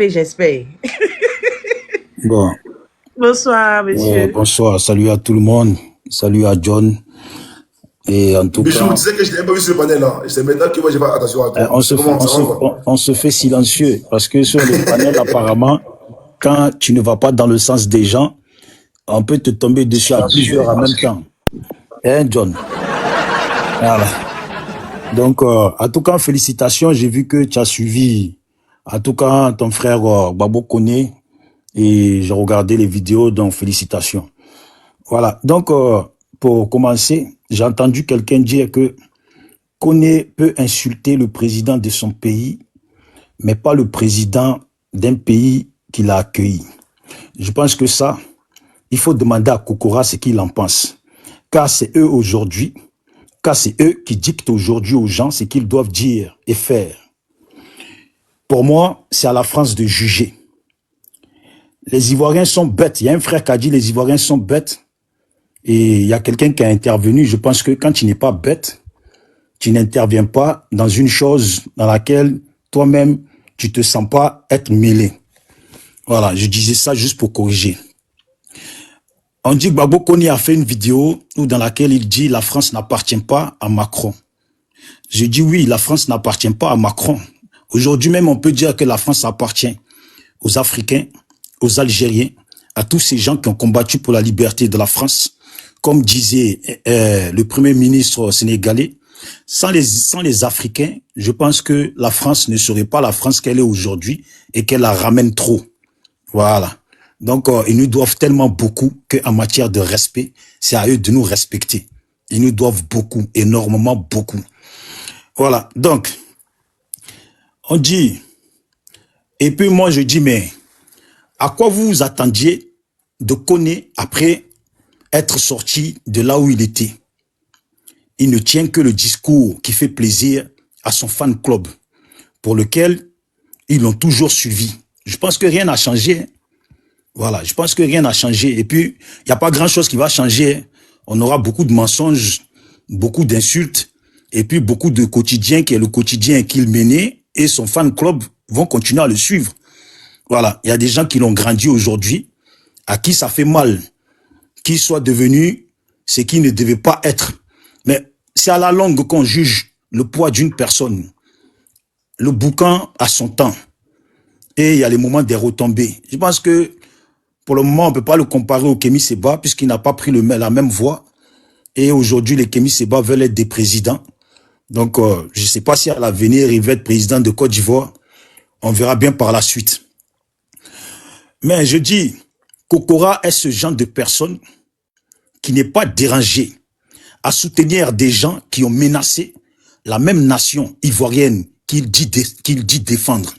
j'espère. Bon. Bonsoir, monsieur. Bonsoir. Salut à tout le monde. Salut à John. Et en tout Mais cas... je vous disais que je n'ai pas vu sur le panel là. C'est maintenant que moi j'ai pas attention à toi. On se fait silencieux parce que sur le panel, apparemment, quand tu ne vas pas dans le sens des gens, on peut te tomber dessus à plusieurs en même temps. Hein, John? Voilà. Donc, en tout cas, félicitations. J'ai vu que tu as suivi, en tout cas, ton frère Babo Koné, et j'ai regardé les vidéos, donc félicitations. Voilà. Donc, pour commencer, j'ai entendu quelqu'un dire que Koné peut insulter le président de son pays, mais pas le président d'un pays qu'il a accueilli. Je pense que ça, il faut demander à Kokora ce qu'il en pense. Car c'est eux aujourd'hui, car c'est eux qui dictent aujourd'hui aux gens ce qu'ils doivent dire et faire. Pour moi, c'est à la France de juger. Les Ivoiriens sont bêtes. Il y a un frère qui a dit les Ivoiriens sont bêtes. Et il y a quelqu'un qui a intervenu. Je pense que quand tu n'es pas bête, tu n'interviens pas dans une chose dans laquelle toi-même, tu te sens pas être mêlé. Voilà, je disais ça juste pour corriger. On dit que Babo Koné a fait une vidéo dans laquelle il dit la France n'appartient pas à Macron. Je dis oui, la France n'appartient pas à Macron. Aujourd'hui même, on peut dire que la France appartient aux Africains, aux Algériens, à tous ces gens qui ont combattu pour la liberté de la France. Comme disait le Premier ministre sénégalais, sans les Africains, je pense que la France ne serait pas la France qu'elle est aujourd'hui et qu'elle la ramène trop. Voilà. Donc, ils nous doivent tellement beaucoup qu'en matière de respect, c'est à eux de nous respecter. Ils nous doivent beaucoup, énormément beaucoup. Voilà. Donc, on dit, et puis moi je dis, mais à quoi vous vous attendiez de Koné après être sorti de là où il était? Il ne tient que le discours qui fait plaisir à son fan club, pour lequel ils l'ont toujours suivi. Je pense que rien n'a changé. Voilà, je pense que rien n'a changé. Et puis, il n'y a pas grand-chose qui va changer. On aura beaucoup de mensonges, beaucoup d'insultes, et puis beaucoup de quotidien qui est le quotidien qu'il menait, et son fan club vont continuer à le suivre. Voilà, il y a des gens qui l'ont grandi aujourd'hui, à qui ça fait mal qu'il soit devenu ce qu'il ne devait pas être. Mais c'est à la longue qu'on juge le poids d'une personne. Le boucan a son temps. Et il y a les moments des retombées. Je pense que pour le moment, on ne peut pas le comparer au Kémy Séba puisqu'il n'a pas pris la même voie. Et aujourd'hui, les Kémy Séba veulent être des présidents. Donc, je ne sais pas si à l'avenir, il va être président de Côte d'Ivoire. On verra bien par la suite. Mais je dis, Kokora est ce genre de personne qui n'est pas dérangé à soutenir des gens qui ont menacé la même nation ivoirienne qu'il dit défendre.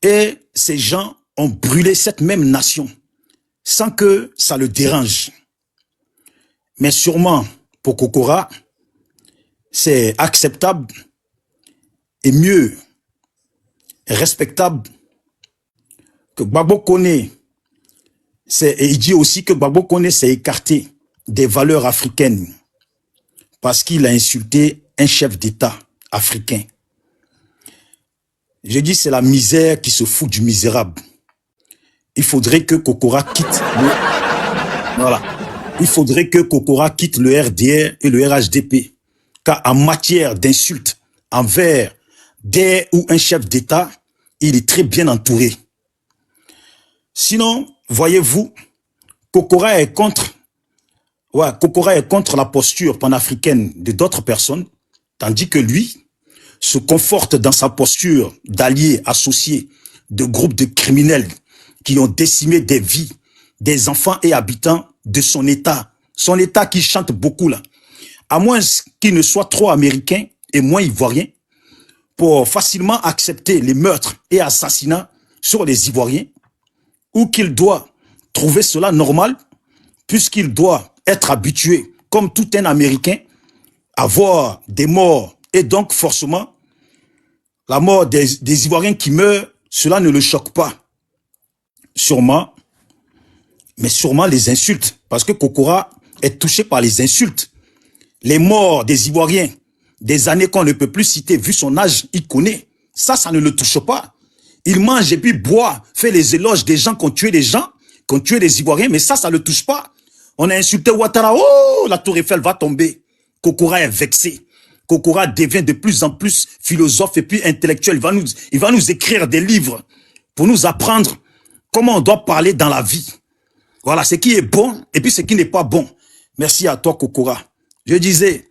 Et ces gens ont brûlé cette même nation sans que ça le dérange. Mais sûrement, pour Kokora, c'est acceptable et mieux respectable que Babo Koné. Et il dit aussi que Babo Koné s'est écarté des valeurs africaines parce qu'il a insulté un chef d'État africain. Je dis c'est la misère qui se fout du misérable. Il faudrait que Kokora quitte Il faudrait que Kokora quitte le RDR et le RHDP. Car en matière d'insultes envers des ou un chef d'État, il est très bien entouré. Sinon, voyez-vous, Kokora est contre la posture panafricaine de d'autres personnes, tandis que lui se conforte dans sa posture d'allié associé de groupes de criminels qui ont décimé des vies, des enfants et habitants de son État qui chante beaucoup là, à moins qu'il ne soit trop américain et moins ivoirien, pour facilement accepter les meurtres et assassinats sur les Ivoiriens, ou qu'il doit trouver cela normal, puisqu'il doit être habitué, comme tout un Américain, à voir des morts, et donc forcément, la mort des Ivoiriens qui meurent, cela ne le choque pas. Sûrement, mais sûrement les insultes, parce que Kokora est touché par les insultes. Les morts des Ivoiriens, des années qu'on ne peut plus citer, vu son âge, il connaît. Ça ne le touche pas. Il mange et puis boit, fait les éloges des gens qui ont tué les gens, qui ont tué les Ivoiriens, mais ça ne le touche pas. On a insulté Ouattara, oh, la Tour Eiffel va tomber. Kokora est vexé. Kokora devient de plus en plus philosophe et puis intellectuel. Il va nous écrire des livres pour nous apprendre comment on doit parler dans la vie. Voilà, ce qui est bon et puis ce qui n'est pas bon. Merci à toi, Kokora. Je disais,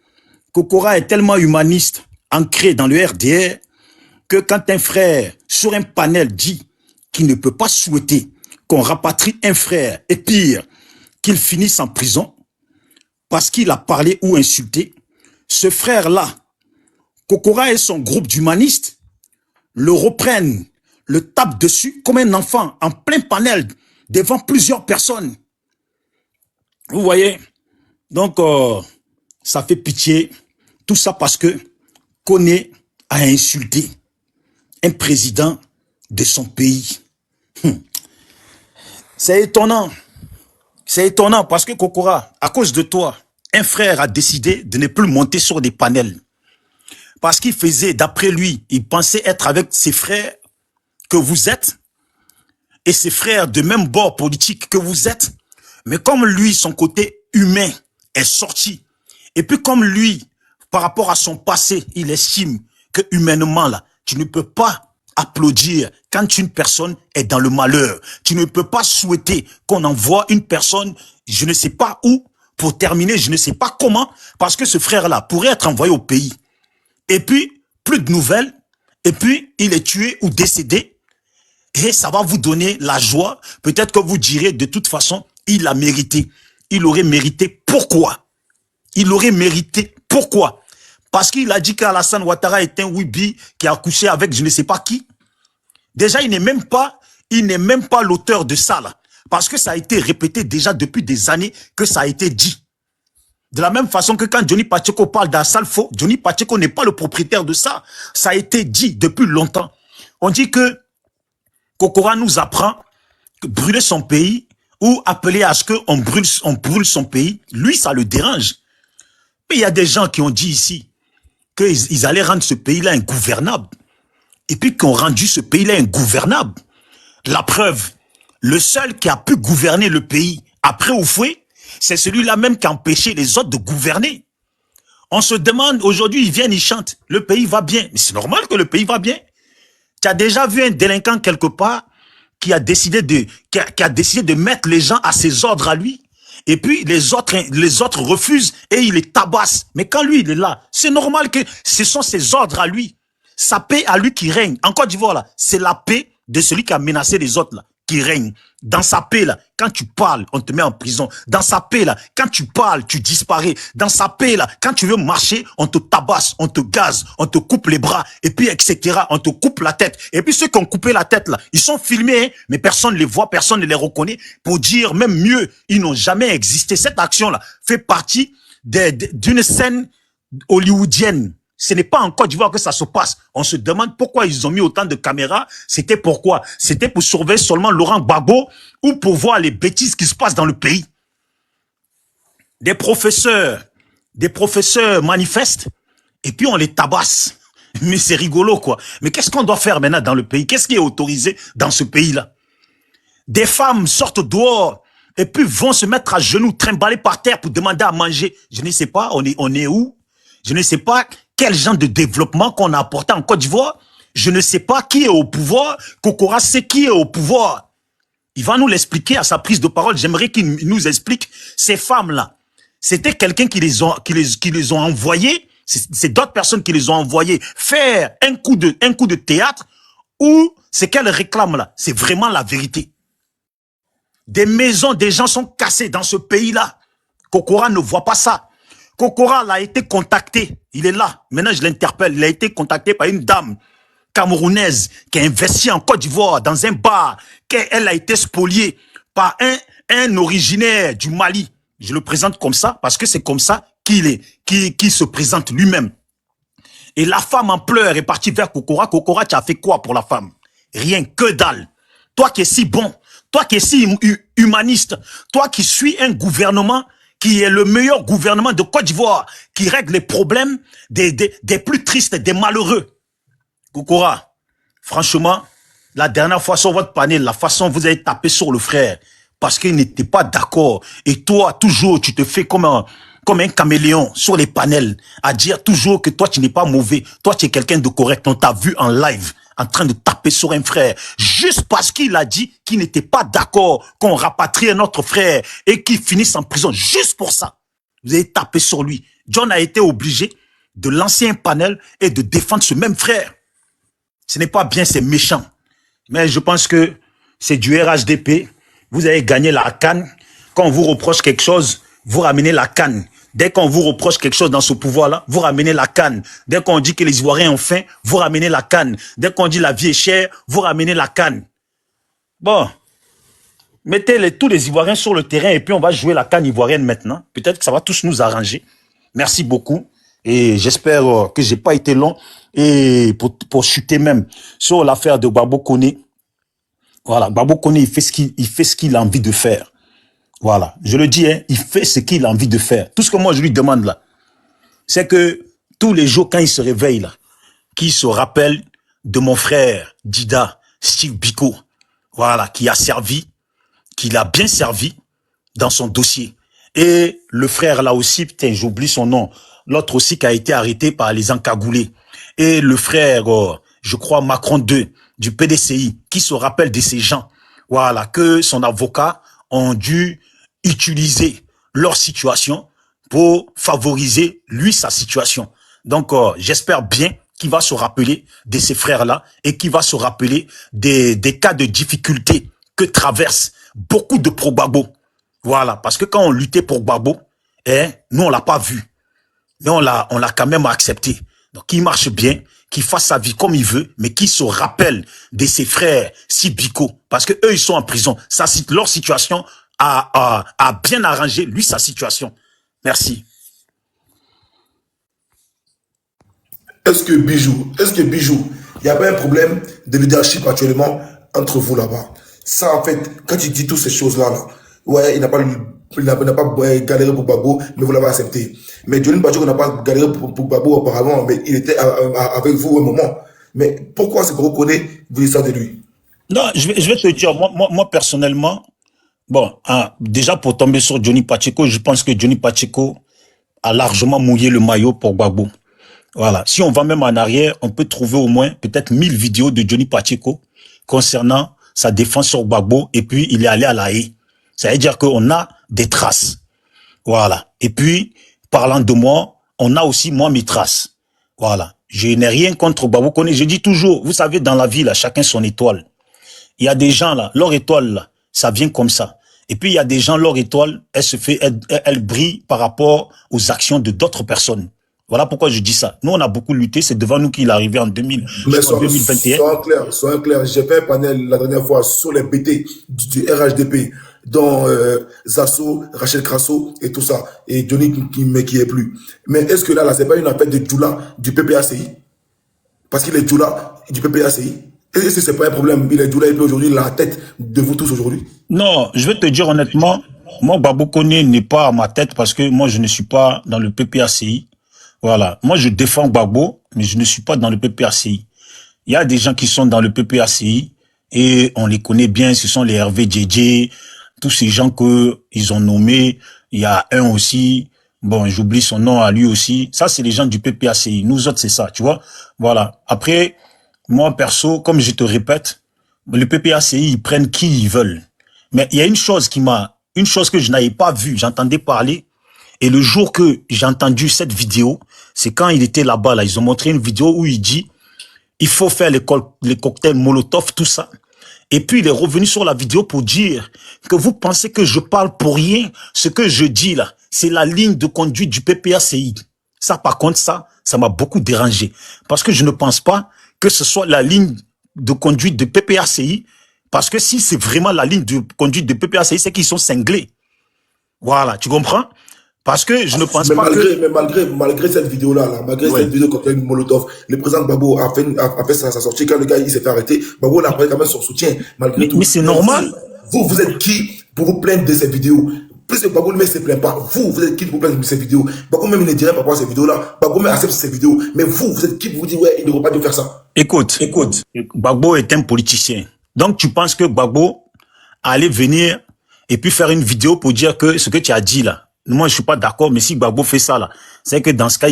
Kokora est tellement humaniste, ancré dans le RDR, que quand un frère sur un panel dit qu'il ne peut pas souhaiter qu'on rapatrie un frère, et pire, qu'il finisse en prison, parce qu'il a parlé ou insulté, ce frère-là, Kokora et son groupe d'humanistes, le reprennent, le tapent dessus comme un enfant, en plein panel, devant plusieurs personnes. Vous voyez? Donc, ça fait pitié. Tout ça parce que Koné a insulté un président de son pays. C'est étonnant. C'est étonnant parce que Kokora, à cause de toi, un frère a décidé de ne plus monter sur des panels. Parce qu'il faisait, d'après lui, il pensait être avec ses frères que vous êtes et ses frères de même bord politique que vous êtes. Mais comme lui, son côté humain est sorti, et puis comme lui, par rapport à son passé, il estime que humainement, là, tu ne peux pas applaudir quand une personne est dans le malheur. Tu ne peux pas souhaiter qu'on envoie une personne, je ne sais pas où, pour terminer, je ne sais pas comment, parce que ce frère-là pourrait être envoyé au pays. Et puis, plus de nouvelles, et puis, il est tué ou décédé, et ça va vous donner la joie. Peut-être que vous direz, de toute façon, il a mérité. Il aurait mérité. Pourquoi? Il aurait mérité. Pourquoi? Parce qu'il a dit qu'Alassane Ouattara est un Wibi qui a couché avec je ne sais pas qui. Déjà, il n'est même pas l'auteur de ça, là. Parce que ça a été répété déjà depuis des années que ça a été dit. De la même façon que quand Johnny Pacheco parle d'Assalfo, Johnny Pacheco n'est pas le propriétaire de ça. Ça a été dit depuis longtemps. On dit que Kokora nous apprend que brûler son pays ou appeler à ce qu'on brûle son pays, lui, ça le dérange. Mais il y a des gens qui ont dit ici qu'ils allaient rendre ce pays-là ingouvernable. Et puis qu'on rendu ce pays-là ingouvernable. La preuve, le seul qui a pu gouverner le pays après Oufoué, c'est celui-là même qui a empêché les autres de gouverner. On se demande, aujourd'hui, ils viennent, ils chantent, le pays va bien. Mais c'est normal que le pays va bien. Tu as déjà vu un délinquant quelque part qui a décidé de mettre les gens à ses ordres à lui. Et puis les autres refusent et il les tabasse. Mais quand lui, il est là, c'est normal que ce sont ses ordres à lui. Sa paix à lui qui règne. En Côte d'Ivoire, là, c'est la paix de celui qui a menacé les autres, là, qui règne. Dans sa paix, là, quand tu parles, on te met en prison. Dans sa paix, là, quand tu parles, tu disparais. Dans sa paix, là, quand tu veux marcher, on te tabasse, on te gaze, on te coupe les bras, et puis, etc., on te coupe la tête. Et puis, ceux qui ont coupé la tête, là, ils sont filmés, hein, mais personne ne les voit, personne ne les reconnaît. Pour dire, même mieux, ils n'ont jamais existé. Cette action-là fait partie d'une scène hollywoodienne. Ce n'est pas en Côte d'Ivoire que ça se passe. On se demande pourquoi ils ont mis autant de caméras. C'était pourquoi? C'était pour surveiller seulement Laurent Gbagbo ou pour voir les bêtises qui se passent dans le pays. Des professeurs manifestent et puis on les tabasse. Mais c'est rigolo, quoi. Mais qu'est-ce qu'on doit faire maintenant dans le pays? Qu'est-ce qui est autorisé dans ce pays-là? Des femmes sortent dehors et puis vont se mettre à genoux, trimballer par terre pour demander à manger. Je ne sais pas, on est où? Je ne sais pas quel genre de développement qu'on a apporté en Côte d'Ivoire. Je ne sais pas qui est au pouvoir. Kokora sait qui est au pouvoir. Il va nous l'expliquer à sa prise de parole. J'aimerais qu'il nous explique ces femmes-là. C'était quelqu'un qui les ont envoyées. C'est d'autres personnes qui les ont envoyées faire un coup de théâtre ou c'est qu'elles réclament là. C'est vraiment la vérité. Des maisons, des gens sont cassés dans ce pays-là. Kokora ne voit pas ça. Kokora a été contacté, il est là, maintenant je l'interpelle, il a été contacté par une dame camerounaise qui a investi en Côte d'Ivoire dans un bar, qu'elle a été spoliée par un originaire du Mali. Je le présente comme ça parce que c'est comme ça qu'il se présente lui-même. Et la femme en pleurs est partie vers Kokora. Kokora, tu as fait quoi pour la femme? Rien, que dalle. Toi qui es si bon, toi qui es si humaniste, toi qui suis un gouvernement qui est le meilleur gouvernement de Côte d'Ivoire, qui règle les problèmes des plus tristes, des malheureux. Kokora, franchement, la dernière fois sur votre panel, la façon dont vous avez tapé sur le frère, parce qu'il n'était pas d'accord. Et toi, toujours, tu te fais comme un caméléon sur les panels, à dire toujours que toi, tu n'es pas mauvais. Toi, tu es quelqu'un de correct. On t'a vu en live, en train de taper sur un frère, juste parce qu'il a dit qu'il n'était pas d'accord qu'on rapatrie notre frère et qu'il finisse en prison. Juste pour ça. Vous avez tapé sur lui. John a été obligé de lancer un panel et de défendre ce même frère. Ce n'est pas bien, c'est méchant. Mais je pense que c'est du RHDP. Vous avez gagné la CAN. Quand on vous reproche quelque chose, vous ramenez la CAN. Dès qu'on vous reproche quelque chose dans ce pouvoir-là, vous ramenez la CAN. Dès qu'on dit que les Ivoiriens ont faim, vous ramenez la CAN. Dès qu'on dit la vie est chère, vous ramenez la CAN. Bon, mettez tous les Ivoiriens sur le terrain et puis on va jouer la CAN ivoirienne maintenant. Peut-être que ça va tous nous arranger. Merci beaucoup. Et j'espère que j'ai pas été long. Et pour chuter même sur l'affaire de Gbagbo Koné. Voilà, Gbagbo Koné, il fait ce qu'il a envie de faire. Voilà, je le dis, hein, il fait ce qu'il a envie de faire. Tout ce que moi je lui demande là, c'est que tous les jours quand il se réveille là, qu'il se rappelle de mon frère Dida, Steve Biko, voilà, qui l'a bien servi dans son dossier. Et le frère là aussi, putain, j'oublie son nom, l'autre aussi qui a été arrêté par les encagoulés. Et le frère, je crois Macron 2 du PDCI, qui se rappelle de ces gens, voilà, que son avocat ont dû utiliser leur situation pour favoriser, lui, sa situation. Donc, j'espère bien qu'il va se rappeler de ces frères-là et qu'il va se rappeler des cas de difficulté que traversent beaucoup de pro-Gbagbo. Voilà, parce que quand on luttait pour Gbagbo, nous, on l'a pas vu. Mais on l'a quand même accepté. Donc, il marche bien, qu'il fasse sa vie comme il veut, mais qu'il se rappelle de ses frères Sibiko, parce que eux ils sont en prison. Leur situation a bien arrangé, lui, sa situation. Merci. Est-ce que Bijou, il n'y a pas un problème de leadership actuellement entre vous là-bas? Ça, en fait, quand tu dis toutes ces choses-là, ouais, il n'a pas galéré pour Gbagbo, mais vous l'avez accepté. Mais Johnny Pacheco n'a pas galéré pour Gbagbo auparavant, mais il était avec vous au moment. Mais pourquoi c'est pour reconnaître, vous dites ça de lui? Non, je vais te dire, moi personnellement, bon, déjà pour tomber sur Johnny Pacheco, je pense que Johnny Pacheco a largement mouillé le maillot pour Gbagbo. Voilà. Si on va même en arrière, on peut trouver au moins peut-être 1000 vidéos de Johnny Pacheco concernant sa défense sur Gbagbo, et puis il est allé à La Haye. Ça veut dire qu'on a des traces. Voilà. Et puis, parlant de moi, on a aussi, moi, mes traces. Voilà. Je n'ai rien contre Gbagbo Koné. Je dis toujours, vous savez, dans la vie, là, chacun son étoile. Il y a des gens, là, leur étoile, là, ça vient comme ça. Et puis, il y a des gens, leur étoile, elle brille par rapport aux actions de d'autres personnes. Voilà pourquoi je dis ça. Nous, on a beaucoup lutté. C'est devant nous qu'il est arrivé en 2021. Soyons clairs. J'ai fait un panel la dernière fois sur les BT du RHDP, dont Zasso, Rachel Crasso et tout ça. Et Johnny qui est plus. Mais est-ce que là, c'est pas une affaire de Djoula du PPACI? Parce qu'il est Djoula du PPACI. Est-ce que c'est pas un problème? Il est Djoula et puis aujourd'hui, la tête de vous tous aujourd'hui. Non, je vais te dire honnêtement, moi, Gbagbo Koné n'est pas à ma tête parce que moi, je ne suis pas dans le PPACI. Voilà. Moi, je défends Gbagbo, mais je ne suis pas dans le PPACI. Il y a des gens qui sont dans le PPACI et on les connaît bien. Ce sont les Hervé Djedje, tous ces gens que ils ont nommés. Il y a un aussi. Bon, j'oublie son nom à lui aussi. Ça, c'est les gens du PPACI. Nous autres, c'est ça, tu vois. Voilà. Après, moi, perso, comme je te répète, le PPACI, ils prennent qui ils veulent. Mais il y a une chose que je n'avais pas vue. J'entendais parler. Et le jour que j'ai entendu cette vidéo, c'est quand il était là-bas, là. Ils ont montré une vidéo où il dit, il faut faire les cocktails Molotov, tout ça. Et puis, il est revenu sur la vidéo pour dire que vous pensez que je parle pour rien. Ce que je dis, là, c'est la ligne de conduite du PPACI. Ça, par contre, ça m'a beaucoup dérangé. Parce que je ne pense pas que ce soit la ligne de conduite de PPACI. Parce que si c'est vraiment la ligne de conduite de PPACI, c'est qu'ils sont cinglés. Voilà, tu comprends? Parce que je ne pense pas que... malgré cette vidéo-là, malgré cette vidéo cocktail Molotov, le président Gbagbo a fait sa sortie. Quand le gars il s'est fait arrêter, Gbagbo a pris quand même son soutien, malgré tout. Mais c'est normal. Vous êtes qui pour vous plaindre de cette vidéo? Puisque Gbagbo ne se plaint pas, vous êtes qui vous plaît de ces vidéos? Gbagbo même il ne dirait pas pour ces vidéos-là. Gbagbo même accepte ces vidéos. Mais vous êtes qui vous dit, ouais, il ne pas dû faire ça? Écoute, Gbagbo est un politicien. Donc tu penses que Gbagbo allait venir et puis faire une vidéo pour dire que ce que tu as dit là, moi je suis pas d'accord, mais si Gbagbo fait ça là, c'est que dans ce cas,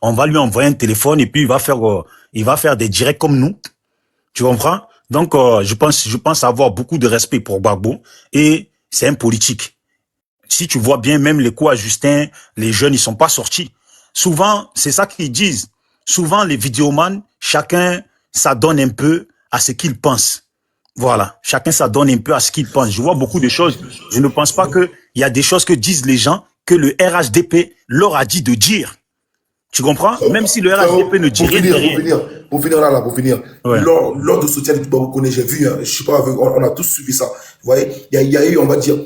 on va lui envoyer un téléphone et puis il va faire des directs comme nous. Tu comprends? Donc je pense avoir beaucoup de respect pour Gbagbo et c'est un politique. Si tu vois bien, même les coups à Justin, les jeunes, ils sont pas sortis. Souvent, c'est ça qu'ils disent. Souvent, les vidéomans, chacun s'adonne un peu à ce qu'il pense. Voilà. Chacun s'adonne un peu à ce qu'il pense. Je vois beaucoup de choses. Je ne pense pas qu'il y a des choses que disent les gens que le RHDP leur a dit de dire. Tu comprends? Même si le RHDP ne dit rien. Pour finir. Ouais. Lors de soutien de Gbagbo, j'ai vu, hein, je sais pas, on a tous suivi ça. Vous voyez, il y a eu, on va dire,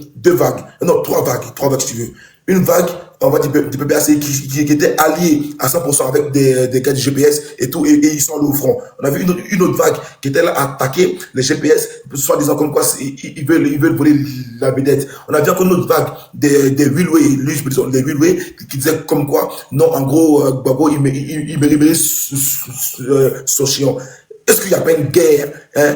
trois vagues si tu veux. Une vague, on va dire, du PPAC qui était allié à 100% avec des gars du GPS et tout, et ils sont allés au front. On a vu une autre vague qui était là à attaquer les GPS, soit disant comme quoi ils veulent voler la vedette. On a vu encore une autre vague des Willway, les Willway, qui disaient comme quoi, non, en gros, Gbagbo, il mériterait son chiant. Est-ce qu'il n'y a pas une guerre, hein,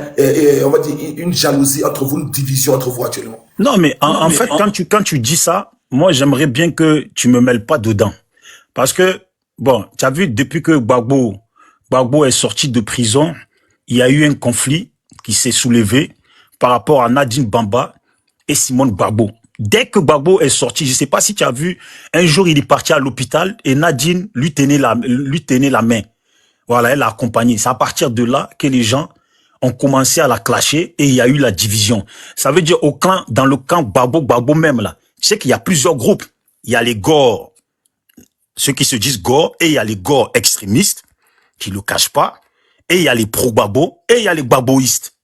on va dire une jalousie entre vous, une division entre vous actuellement? Non, mais en fait, quand tu dis ça, moi, j'aimerais bien que tu me mêles pas dedans. Parce que, bon, tu as vu, depuis que Gbagbo est sorti de prison, il y a eu un conflit qui s'est soulevé par rapport à Nadine Bamba et Simone Gbagbo. Dès que Gbagbo est sorti, je sais pas si tu as vu, un jour, il est parti à l'hôpital et Nadine lui tenait la main. Voilà, elle l'a accompagné. C'est à partir de là que les gens ont commencé à la clasher et il y a eu la division. Ça veut dire dans le camp Gbagbo même là, tu sais qu'il y a plusieurs groupes. Il y a les Gore, ceux qui se disent Gore, et il y a les Gore extrémistes, qui le cachent pas, et il y a les pro-Gbagbo, et il y a les Gbagboistes.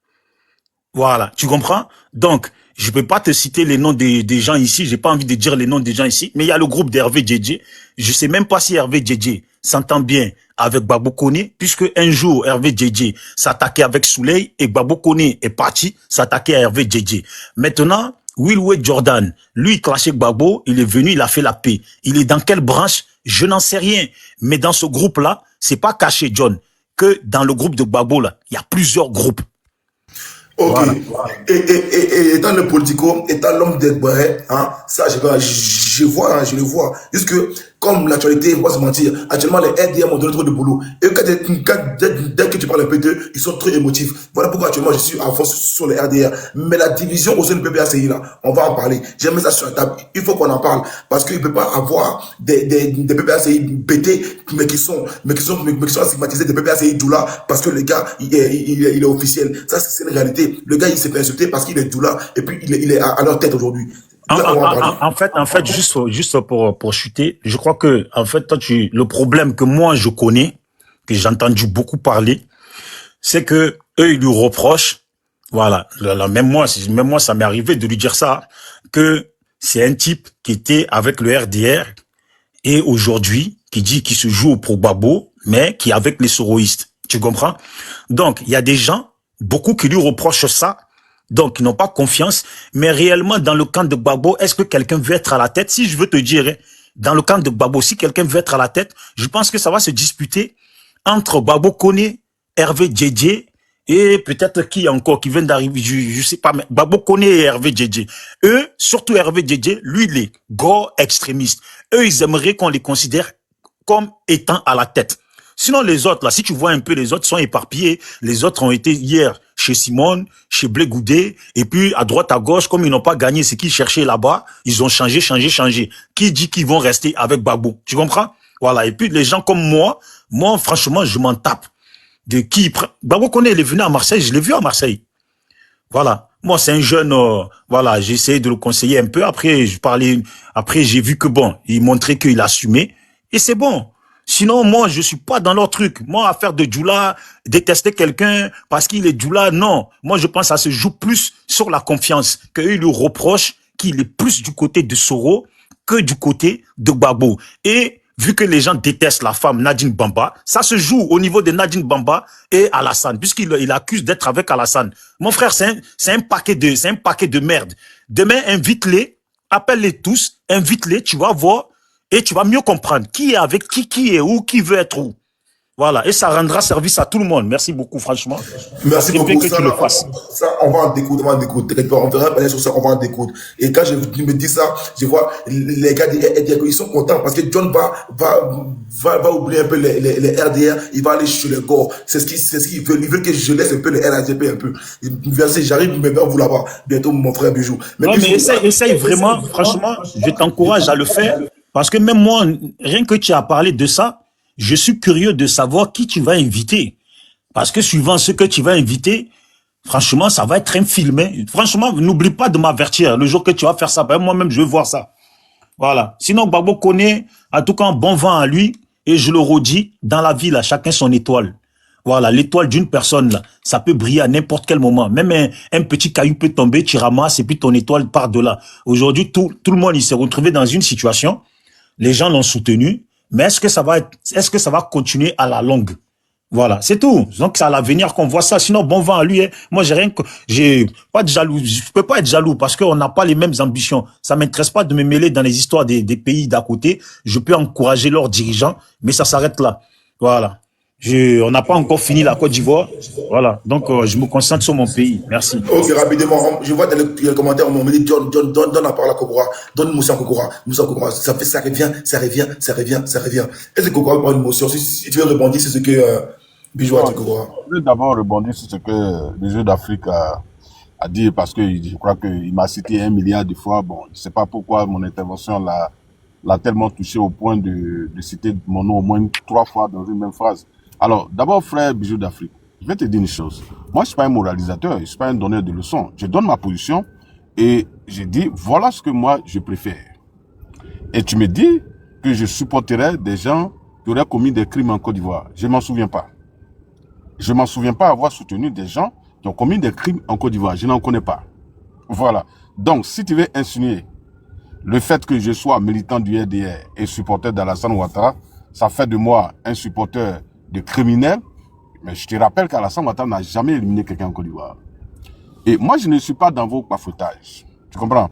Voilà, tu comprends? Donc, je peux pas te citer les noms des gens ici, j'ai pas envie de dire les noms des gens ici, mais il y a le groupe d'Hervé Djedje. Je sais même pas si Hervé Djedje s'entend bien avec Gbagbo Koné, puisque un jour, Hervé Djedje s'attaquait avec Souley, et Gbagbo Koné est parti s'attaquer à Hervé Djedje. Maintenant, Willway Jordan, lui, il clashait Gbagbo, il est venu, il a fait la paix. Il est dans quelle branche? Je n'en sais rien. Mais dans ce groupe-là, c'est pas caché, John, que dans le groupe de Gbagbo, là, il y a plusieurs groupes. Ok. Voilà. Et étant le politico, étant l'homme des barrets, hein, ça, je vois, hein, je le vois. Juste que, comme l'actualité, on va se mentir, actuellement, les RDM ont donné trop de boulot. Et dès que tu parles un peu d'eux, ils sont très émotifs. Voilà pourquoi actuellement, je suis en force sur les RDR. Mais la division au sein du PPACI, là, on va en parler. J'ai mis ça sur la table. Il faut qu'on en parle. Parce qu'il ne peut pas avoir des PPACI pétés, mais qui sont stigmatisés, des PPACI doula, parce que le gars, il est officiel. Ça, c'est une réalité. Le gars, il s'est fait insulter parce qu'il est doula, et puis il est à leur tête aujourd'hui. En fait, juste pour chuter, je crois que, en fait, le problème que moi je connais, que j'ai entendu beaucoup parler, c'est que eux, ils lui reprochent, voilà, même moi, ça m'est arrivé de lui dire ça, que c'est un type qui était avec le RDR, et aujourd'hui, qui se joue au pro-Gbagbo, mais qui est avec les soroïstes. Tu comprends? Donc, il y a des gens, beaucoup qui lui reprochent ça, donc ils n'ont pas confiance, mais réellement dans le camp de Gbagbo, est-ce que quelqu'un veut être à la tête? Si je veux te dire, dans le camp de Gbagbo, si quelqu'un veut être à la tête, je pense que ça va se disputer entre Gbagbo Koné, Hervé Djedje, et peut-être qui encore, qui vient d'arriver, je sais pas, mais Gbagbo Koné et Hervé Djedje. Eux, surtout Hervé Djedje, lui, les Gore extrémistes. Eux, ils aimeraient qu'on les considère comme étant à la tête. Sinon, les autres, là, si tu vois un peu, les autres sont éparpillés. Les autres ont été hier chez Simone, chez Blé Goudé, et puis à droite, à gauche, comme ils n'ont pas gagné ce qu'ils cherchaient là-bas, ils ont changé. Qui dit qu'ils vont rester avec Gbagbo? Tu comprends? Voilà. Et puis, les gens comme moi, franchement, je m'en tape. De qui Gbagbo Koné, il est venu à Marseille, je l'ai vu à Marseille. Voilà. Moi, c'est un jeune, voilà, j'ai essayé de le conseiller un peu. Après, j'ai vu que bon, il montrait qu'il assumait. Et c'est bon. Sinon, moi, je suis pas dans leur truc. Moi, à faire de Djoula, détester quelqu'un parce qu'il est Djoula, non. Moi, je pense que ça se joue plus sur la confiance. Qu'il lui reproche qu'il est plus du côté de Soro que du côté de Gbagbo. Et vu que les gens détestent la femme Nadine Bamba, ça se joue au niveau de Nadine Bamba et Alassane, puisqu'il accuse d'être avec Alassane. Mon frère, c'est un paquet de merde. Demain, invite-les appelle-les tous, invite-les, tu vas voir, et tu vas mieux comprendre qui est avec qui est où, qui veut être où. Voilà, et ça rendra service à tout le monde. Merci beaucoup, franchement. Merci C'est bien beaucoup. que tu le fasses. Ça, on va en découdre, on va en découdre. On verra parler sur ça, on va en découdre. Et quand je me dis ça, je vois les gars ils sont contents parce que John va oublier un peu les RDR, il va aller chez les corps. C'est ce qu'il veut. Il veut que je laisse un peu les RAGP un peu. J'arrive vers vous là-bas. Bientôt, mon frère Bijou. Non, mais essaye vraiment, franchement, je t'encourage à le faire. Parce que même moi, rien que tu as parlé de ça, je suis curieux de savoir qui tu vas inviter. Parce que suivant ce que tu vas inviter, franchement, ça va être un film. Hein. Franchement, n'oublie pas de m'avertir le jour que tu vas faire ça. Ben, moi-même, je veux voir ça. Voilà. Sinon, Gbagbo connaît, en tout cas, bon vent à lui. Et je le redis, dans la vie, là, chacun son étoile. Voilà, l'étoile d'une personne, là, ça peut briller à n'importe quel moment. Même un petit caillou peut tomber, tu ramasses et puis ton étoile part de là. Aujourd'hui, tout le monde, il s'est retrouvé dans une situation. Les gens l'ont soutenu. Mais est-ce que ça va continuer à la longue? Voilà, c'est tout. Donc, c'est à l'avenir qu'on voit ça. Sinon, bon vent à lui. Hein. Moi, j'ai pas de jaloux. Je peux pas être jaloux parce qu'on n'a pas les mêmes ambitions. Ça m'intéresse pas de me mêler dans les histoires des pays d'à côté. Je peux encourager leurs dirigeants, mais ça s'arrête là. Voilà. On n'a pas encore fini la Côte d'Ivoire. Voilà. Donc, je me concentre sur mon pays. Merci. Ok, rapidement, je vois dans les commentaires, on me dit John, donne la parole à Kokora, donne Moussa Kokora. Ça revient. Est-ce que Kokora prend une motion? Si tu veux rebondir, c'est ce que Bijou a dit, Kokora. Je veux d'abord rebondir sur ce que le jeu d'Afrique a dit, parce que je crois qu'il m'a cité 1 milliard de fois. Bon, je ne sais pas pourquoi mon intervention l'a tellement touché au point de citer mon nom au moins 3 fois dans une même phrase. Alors, d'abord, frère Bijou d'Afrique, je vais te dire une chose. Moi, je suis pas un moralisateur, je suis pas un donneur de leçons. Je donne ma position et je dis, voilà ce que moi, je préfère. Et tu me dis que je supporterais des gens qui auraient commis des crimes en Côte d'Ivoire. Je m'en souviens pas. Je m'en souviens pas avoir soutenu des gens qui ont commis des crimes en Côte d'Ivoire. Je n'en connais pas. Voilà. Donc, si tu veux insinuer le fait que je sois militant du RDR et supporter d'Alassane Ouattara, ça fait de moi un supporter de criminels. Mais je te rappelle qu'Alassane Ouattara n'a jamais éliminé quelqu'un en Côte d'Ivoire. Et moi, je ne suis pas dans vos bafoutages. Tu comprends?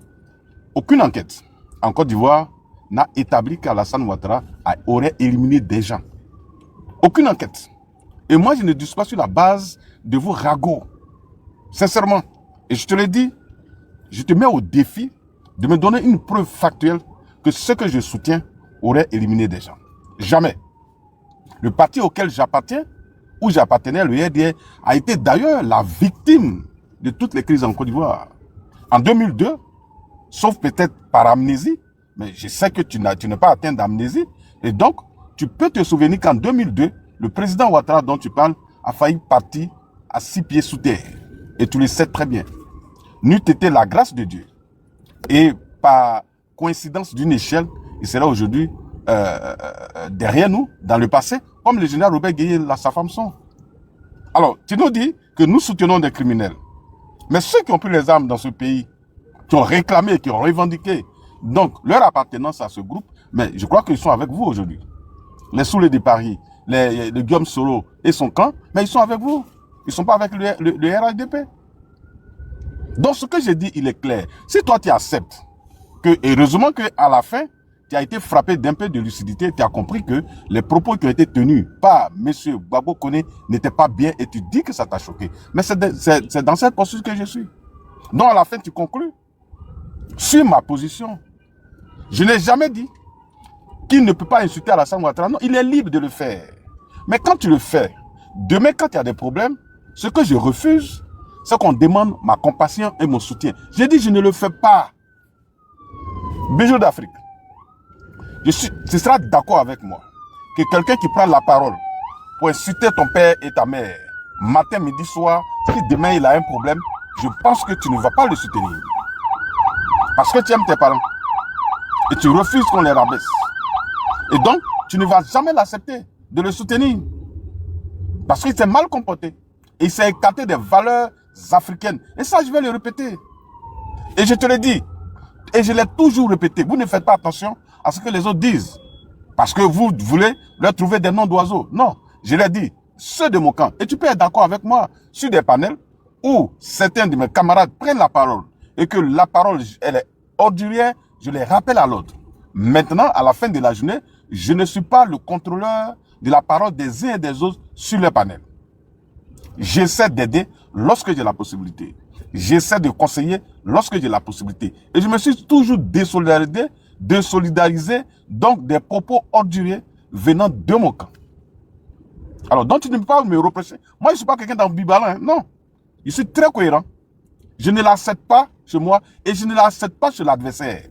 Aucune enquête en Côte d'Ivoire n'a établi qu'Alassane Ouattara aurait éliminé des gens. Aucune enquête. Et moi, je ne dis pas sur la base de vos ragots. Sincèrement. Et je te le dis, je te mets au défi de me donner une preuve factuelle que ce que je soutiens aurait éliminé des gens. Jamais. Le parti auquel j'appartiens, où j'appartenais, le RDR, a été d'ailleurs la victime de toutes les crises en Côte d'Ivoire. En 2002, sauf peut-être par amnésie, mais je sais que tu n'es pas atteint d'amnésie, et donc, tu peux te souvenir qu'en 2002, le président Ouattara dont tu parles a failli partir à 6 pieds sous terre. Et tu le sais très bien. N'eût été la grâce de Dieu. Et par coïncidence d'une échelle, il serait aujourd'hui derrière nous, dans le passé, comme le général Robert Gueye et sa femme sont. Alors, tu nous dis que nous soutenons des criminels. Mais ceux qui ont pris les armes dans ce pays, qui ont réclamé, qui ont revendiqué, donc leur appartenance à ce groupe, mais je crois qu'ils sont avec vous aujourd'hui. Les Soulés de Paris, les Guillaume Soro et son camp, mais ils sont avec vous. Ils ne sont pas avec le RHDP. Donc ce que j'ai dit, il est clair. Si toi tu acceptes que, heureusement qu'à la fin, tu as été frappé d'un peu de lucidité, tu as compris que les propos qui ont été tenus par M. Gbagbo Koné n'étaient pas bien et tu dis que ça t'a choqué. Mais c'est dans cette posture que je suis. Donc à la fin, tu conclus sur ma position. Je n'ai jamais dit qu'il ne peut pas insulter Alassane Ouattara. Non, il est libre de le faire. Mais quand tu le fais, demain quand il y a des problèmes, ce que je refuse, c'est qu'on demande ma compassion et mon soutien. J'ai dit je ne le fais pas. Bijou d'Afrique. Tu seras d'accord avec moi que quelqu'un qui prend la parole pour insulter ton père et ta mère, matin, midi, soir, si demain il a un problème, je pense que tu ne vas pas le soutenir. Parce que tu aimes tes parents. Et tu refuses qu'on les rabaisse. Et donc, tu ne vas jamais l'accepter de le soutenir. Parce qu'il s'est mal comporté. Et il s'est écarté des valeurs africaines. Et ça, je vais le répéter. Et je te le dis. Et je l'ai toujours répété. Vous ne faites pas attention à ce que les autres disent. Parce que vous voulez leur trouver des noms d'oiseaux. Non, je l'ai dit. Ceux de mon camp. Et tu peux être d'accord avec moi sur des panels où certains de mes camarades prennent la parole et que la parole, elle est ordurière. je les rappelle à l'ordre. Maintenant, à la fin de la journée, je ne suis pas le contrôleur de la parole des uns et des autres sur le panel. J'essaie d'aider lorsque j'ai la possibilité. J'essaie de conseiller lorsque j'ai la possibilité. Et je me suis toujours désolidarisé donc des propos orduriers venant de mon camp. Alors, donc tu ne peux pas me reprocher. Moi, je ne suis pas quelqu'un d'ambivalent, hein. Non. Je suis très cohérent. Je ne l'accepte pas chez moi et je ne l'accepte pas chez l'adversaire.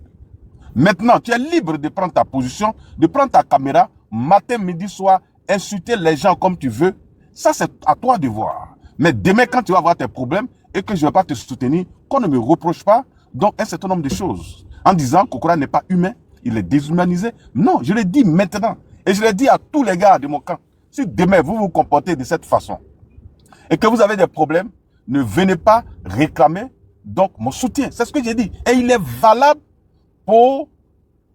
Maintenant, tu es libre de prendre ta position, de prendre ta caméra, matin, midi, soir, insulter les gens comme tu veux. Ça, c'est à toi de voir. Mais demain, quand tu vas avoir tes problèmes et que je ne vais pas te soutenir, qu'on ne me reproche pas, donc un certain nombre de choses. En disant que Kokora n'est pas humain, il est déshumanisé. Non, je le dis maintenant. Et je le dis à tous les gars de mon camp. Si demain, vous vous comportez de cette façon et que vous avez des problèmes, ne venez pas réclamer donc mon soutien. C'est ce que j'ai dit. Et il est valable pour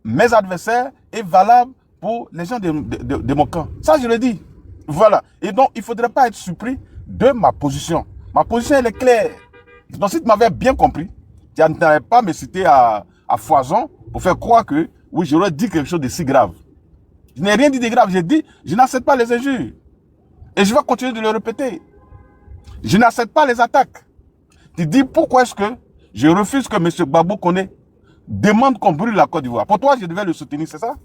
mes adversaires et valable pour les gens de mon camp. Ça, je le dis. Voilà. Et donc, il ne faudrait pas être surpris de ma position. Ma position, elle est claire. Donc, si tu m'avais bien compris, tu n'allais pas me citer à foison pour faire croire que, oui, j'aurais dit quelque chose de si grave. Je n'ai rien dit de grave. J'ai dit, je n'accepte pas les injures. Et je vais continuer de le répéter. Je n'accepte pas les attaques. Tu dis, pourquoi est-ce que je refuse que M. Gbagbo Koné demande qu'on brûle la Côte d'Ivoire? Pour toi, je devais le soutenir, c'est ça?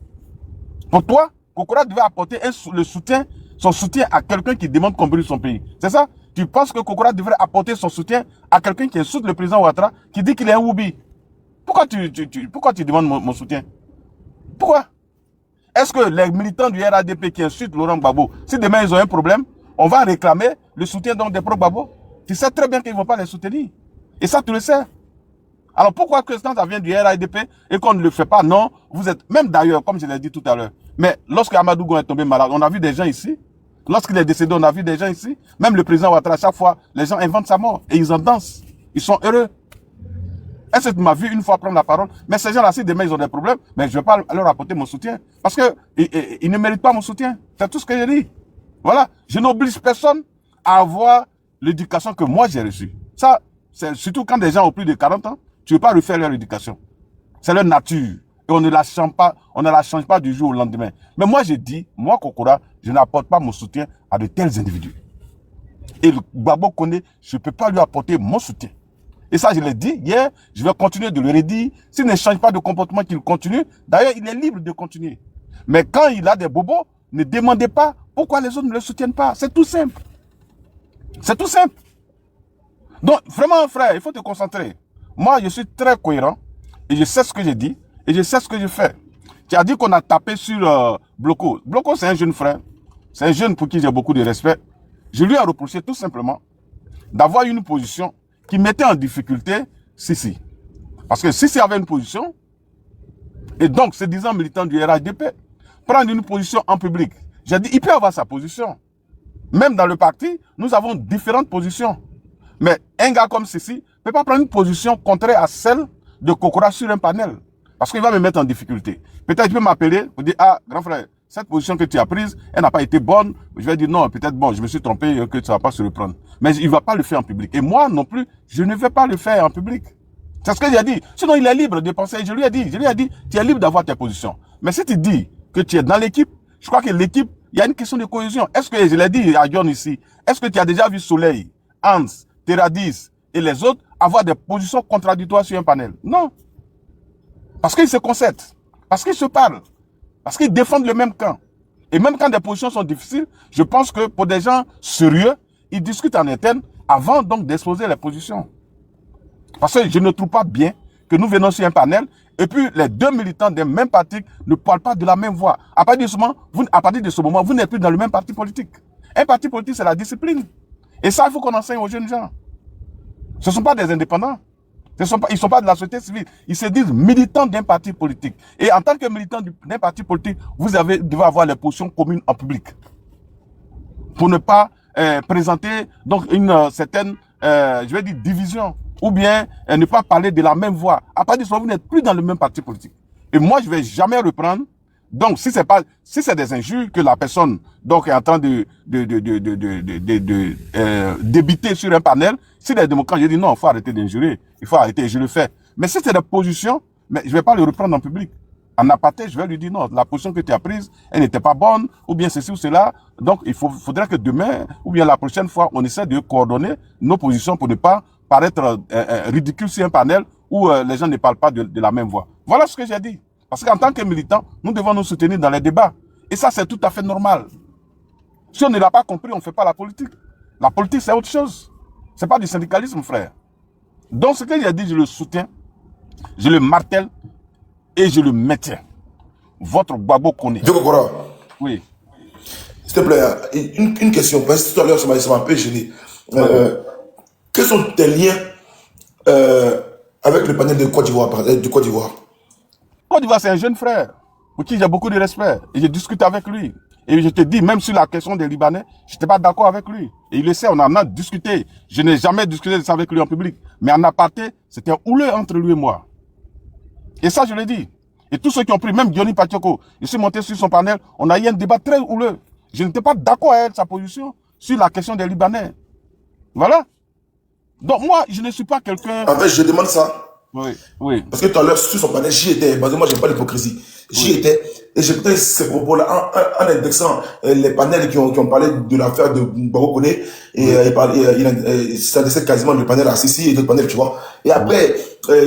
Pour toi, Kokora devait apporter son soutien à quelqu'un qui demande qu'on brûle son pays. C'est ça? Tu penses que Kokora devrait apporter son soutien à quelqu'un qui insulte le président Ouattara, qui dit qu'il est un Woubi? Pourquoi tu demandes mon soutien? Pourquoi? Est-ce que les militants du RADP qui insultent Laurent Gbagbo, si demain ils ont un problème, on va réclamer le soutien donc des pro-Gbagbo? Tu sais très bien qu'ils ne vont pas les soutenir. Et ça, tu le sais. Alors pourquoi que ça vient du RADP et qu'on ne le fait pas? Non, vous êtes, même d'ailleurs, comme je l'ai dit tout à l'heure, mais lorsque Amadou Gon est tombé malade, on a vu des gens ici. Lorsqu'il est décédé, on a vu des gens ici. Même le président Ouattara, à chaque fois, les gens inventent sa mort et ils en dansent. Ils sont heureux. Est-ce que tu m'as vu une fois prendre la parole? Mais ces gens-là, si demain ils ont des problèmes, mais je ne vais pas leur apporter mon soutien. Parce que ils ne méritent pas mon soutien. C'est tout ce que j'ai dit. Voilà. Je n'oblige personne à avoir l'éducation que moi j'ai reçue. Ça, c'est surtout quand des gens ont plus de 40 ans, tu ne veux pas refaire leur éducation. C'est leur nature. Et on ne la change pas du jour au lendemain. Mais moi, j'ai dit, moi, Kokora, je n'apporte pas mon soutien à de tels individus. Et le Gbagbo Koné, je ne peux pas lui apporter mon soutien. Et ça, je l'ai dit hier, je vais continuer de le redire. S'il ne change pas de comportement, qu'il continue. D'ailleurs, il est libre de continuer. Mais quand il a des bobos, ne demandez pas pourquoi les autres ne le soutiennent pas. C'est tout simple. C'est tout simple. Donc, vraiment, frère, il faut te concentrer. Moi, je suis très cohérent et je sais ce que j'ai dit et je sais ce que je fais. Tu as dit qu'on a tapé sur Bloko. Bloko, c'est un jeune frère. C'est un jeune pour qui j'ai beaucoup de respect. Je lui ai reproché tout simplement d'avoir une position qui mettait en difficulté Sissi. Parce que Sissi avait une position et donc, se disant militant du RHDP, prendre une position en public. J'ai dit, il peut avoir sa position. Même dans le parti, nous avons différentes positions. Mais un gars comme Sissi ne peut pas prendre une position contraire à celle de Kokora sur un panel. Parce qu'il va me mettre en difficulté. Peut-être il peut m'appeler pour dire, ah, grand frère, cette position que tu as prise, elle n'a pas été bonne. Je vais dire, non, peut-être bon, je me suis trompé, que tu ne vas pas se reprendre. Mais il ne va pas le faire en public. Et moi non plus, je ne vais pas le faire en public. C'est ce que j'ai dit. Sinon, il est libre de penser. Je lui ai dit, tu es libre d'avoir tes positions. Mais si tu dis que tu es dans l'équipe, je crois que l'équipe, il y a une question de cohésion. Est-ce que, je l'ai dit à John ici, est-ce que tu as déjà vu Soleil, Hans, Teradis et les autres avoir des positions contradictoires sur un panel? Non. Parce qu'ils se concertent. Parce qu'ils se parlent. Parce qu'ils défendent le même camp. Et même quand des positions sont difficiles, je pense que pour des gens sérieux, ils discutent en interne avant donc d'exposer les positions. Parce que je ne trouve pas bien que nous venons sur un panel et puis les deux militants d'un même parti ne parlent pas de la même voix. À partir de ce moment, vous n'êtes plus dans le même parti politique. Un parti politique, c'est la discipline. Et ça, il faut qu'on enseigne aux jeunes gens. Ce ne sont pas des indépendants. Ils ne sont pas de la société civile. Ils se disent militants d'un parti politique. Et en tant que militant d'un parti politique, vous devez avoir les positions communes en public. Pour ne pas présenter donc une certaine, je vais dire, division. Ou bien ne pas parler de la même voix. À partir de ce moment, vous n'êtes plus dans le même parti politique. Et moi, je ne vais jamais reprendre. Donc, si c'est des injures que la personne donc est en train de débiter sur un panel, si les démocrates, je dis non, il faut arrêter d'injurer, il faut arrêter, je le fais. Mais si c'est des positions, mais je ne vais pas le reprendre en public. En aparté, je vais lui dire non, la position que tu as prise, elle n'était pas bonne, ou bien ceci ou cela. Donc, il faudrait que demain, ou bien la prochaine fois, on essaie de coordonner nos positions pour ne pas paraître ridicule sur un panel où les gens ne parlent pas de la même voix. Voilà ce que j'ai dit. Parce qu'en tant que militants, nous devons nous soutenir dans les débats. Et ça, c'est tout à fait normal. Si on ne l'a pas compris, on ne fait pas la politique. La politique, c'est autre chose. Ce n'est pas du syndicalisme, frère. Donc, ce que j'ai dit, je le soutiens, je le martèle et je le maintiens. Votre Gbagbo connaît. Djokokora, Oui. s'il te plaît, une question, parce que tout à l'heure, ça m'a un peu gêné. Quels sont tes liens avec le panel de Côte d'Ivoire? Côte d'Ivoire, c'est un jeune frère pour qui j'ai beaucoup de respect. Et je discute avec lui. Et je te dis, même sur la question des Libanais, je n'étais pas d'accord avec lui. Et il le sait, on en a discuté. Je n'ai jamais discuté de ça avec lui en public. Mais en aparté, c'était houleux entre lui et moi. Et ça, je l'ai dit. Et tous ceux qui ont pris, même Diony Patioko, je suis monté sur son panel, on a eu un débat très houleux. Je n'étais pas d'accord avec sa position sur la question des Libanais. Voilà. Donc moi, je ne suis pas quelqu'un... En fait, je demande ça. Oui, oui. Parce que tout à l'heure, sur son panel, j'y étais. Parce que moi, j'aime pas l'hypocrisie. J'y étais. Et j'écoutais ces propos-là en indexant les panels qui ont parlé de l'affaire de Gbagbo Koné. Et il s'adressait quasiment le panel à Sissi et d'autres panels, tu vois. Et après,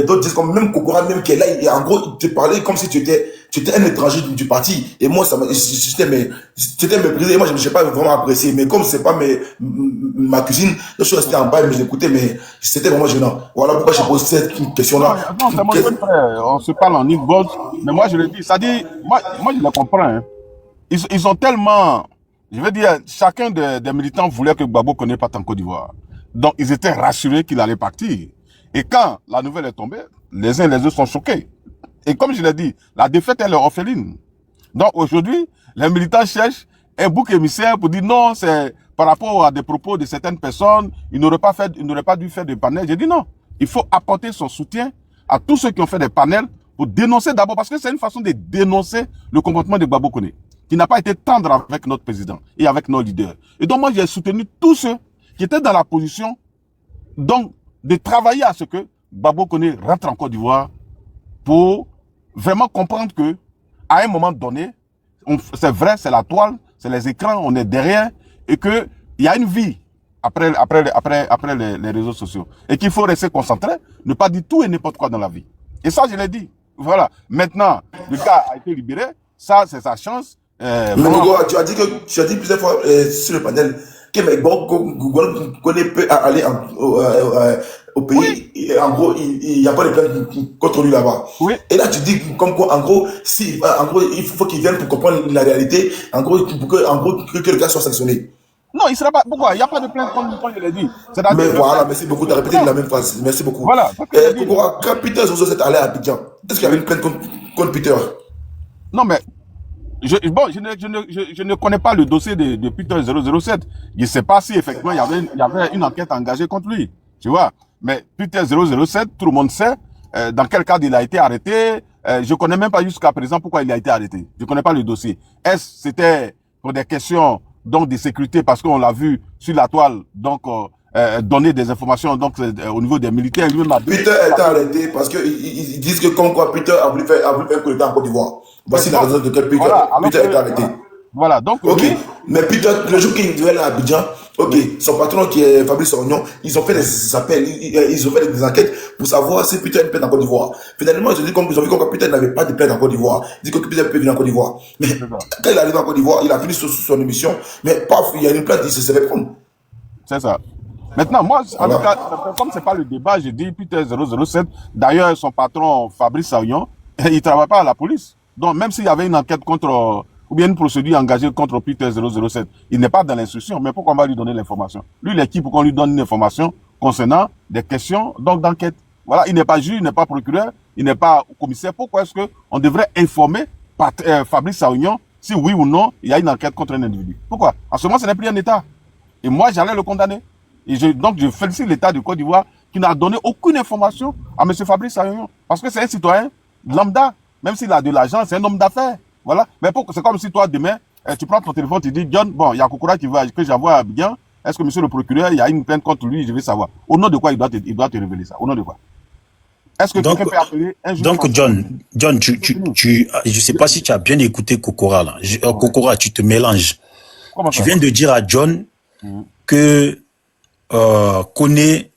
d'autres disent comme même Kokora, même qui est là, et en gros, tu parlais comme si tu étais un étranger du parti. Et moi, c'était méprisé. Et moi, je ne sais pas vraiment apprécié. Mais comme c'est pas ma cuisine, je suis resté en bas et je l'écoutais, mais c'était vraiment gênant. Voilà pourquoi j'ai posé cette question-là. Non, c'est mon jeune frère. On se parle en Igbo, mais moi, je le dis. Ça dit, moi, je le comprends. Hein. Ils ont tellement... Je veux dire, chacun des militants voulait que Gbagbo ne connaisse pas en Côte d'Ivoire. Donc, ils étaient rassurés qu'il allait partir. Et quand la nouvelle est tombée, les uns et les autres sont choqués. Et comme je l'ai dit, la défaite, elle est orpheline. Donc, aujourd'hui, les militants cherchent un bouc émissaire pour dire non, c'est par rapport à des propos de certaines personnes, ils n'auraient pas dû faire de panel. J'ai dit non. Il faut apporter son soutien à tous ceux qui ont fait des panels pour dénoncer d'abord, parce que c'est une façon de dénoncer le comportement de Gbagbo Koné, qui n'a pas été tendre avec notre président et avec nos leaders. Et donc moi, j'ai soutenu tous ceux qui étaient dans la position donc de travailler à ce que Gbagbo Koné rentre en Côte d'Ivoire pour vraiment comprendre que à un moment donné, c'est vrai, c'est la toile, c'est les écrans, on est derrière, et que il y a une vie après les réseaux sociaux. Et qu'il faut rester concentré, ne pas dire tout et n'importe quoi dans la vie. Et ça, je l'ai dit. Voilà. Maintenant, le gars a été libéré. Ça, c'est sa chance. Mais Gogo, tu as dit plusieurs fois sur le panel que Gbagbo Koné peut aller au pays. Oui. Et en gros, il n'y a pas de plainte contre lui là-bas. Oui. Et là, tu dis comme quoi, en gros, il faut qu'il vienne pour comprendre la réalité. En gros, que le gars soit sanctionné. Non, il ne sera pas. Pourquoi? Il n'y a pas de plainte comme je l'ai dit. Mais voilà, merci beaucoup. Tu as répété la même phrase. Merci beaucoup. Voilà. Quand Peter Zozo s'est allé à Abidjan, est-ce qu'il y avait une plainte contre Peter? Non, mais je ne connais pas le dossier de Peter 007. Je ne sais pas si effectivement il y avait une enquête engagée contre lui. Tu vois. Mais Peter 007, tout le monde sait dans quel cadre il a été arrêté. Je ne connais même pas jusqu'à présent pourquoi il a été arrêté. Je ne connais pas le dossier. Est-ce c'était pour des questions donc de sécurité parce qu'on l'a vu sur la toile donc donner des informations donc au niveau des militaires. Peter a été arrêté parce qu'ils disent que comme quoi Peter a voulu faire un coup d'État en Côte d'Ivoire. Voici la raison de laquelle Peter a été arrêté. Voilà, donc... Ok, mais Peter, le jour qu'il devait aller à Abidjan, son patron qui est Fabrice Orgnon, ils ont fait des appels, ils ont fait des enquêtes pour savoir si Peter a une plainte en Côte d'Ivoire. Finalement, ils ont vu que Peter n'avait pas de plainte en Côte d'Ivoire. Ils disent que Peter peut venir en Côte d'Ivoire. Mais quand il arrive en Côte d'Ivoire, il a fini son émission, mais paf, il y a une plainte, il se fait prendre. C'est ça. Maintenant, moi, en tout cas, comme c'est pas le débat, j'ai dit Peter 007. D'ailleurs, son patron, Fabrice Orgnon, il travaille pas à la police. Donc, même s'il y avait une enquête contre... ou bien une procédure engagée contre Peter 007. Il n'est pas dans l'instruction, mais pourquoi on va lui donner l'information? Lui, il est qui pour qu'on lui donne une information concernant des questions donc d'enquête? Voilà, il n'est pas juge, il n'est pas procureur, il n'est pas commissaire. Pourquoi est-ce qu'on devrait informer Fabrice Orgnon si oui ou non il y a une enquête contre un individu? Pourquoi? En ce moment, ce n'est plus un État. Et moi, j'allais le condamner. Et donc, je félicite l'État de Côte d'Ivoire qui n'a donné aucune information à M. Fabrice Orgnon. Parce que c'est un citoyen lambda. Même s'il a de l'argent, c'est un homme d'affaires. Voilà. Mais c'est comme si toi, demain, tu prends ton téléphone, tu dis, John, bon, il y a Kokora que j'envoie à Abidjan. Est-ce que monsieur le procureur, il y a une plainte contre lui, je veux savoir. Au nom de quoi il doit te révéler ça? Au nom de quoi? Est-ce que Donc, quelqu'un peut appeler un juge donc français? John, je sais pas si tu as bien écouté Kokora là. Kokora, tu te mélanges. Comment Tu ça? viens de dire à John que Koné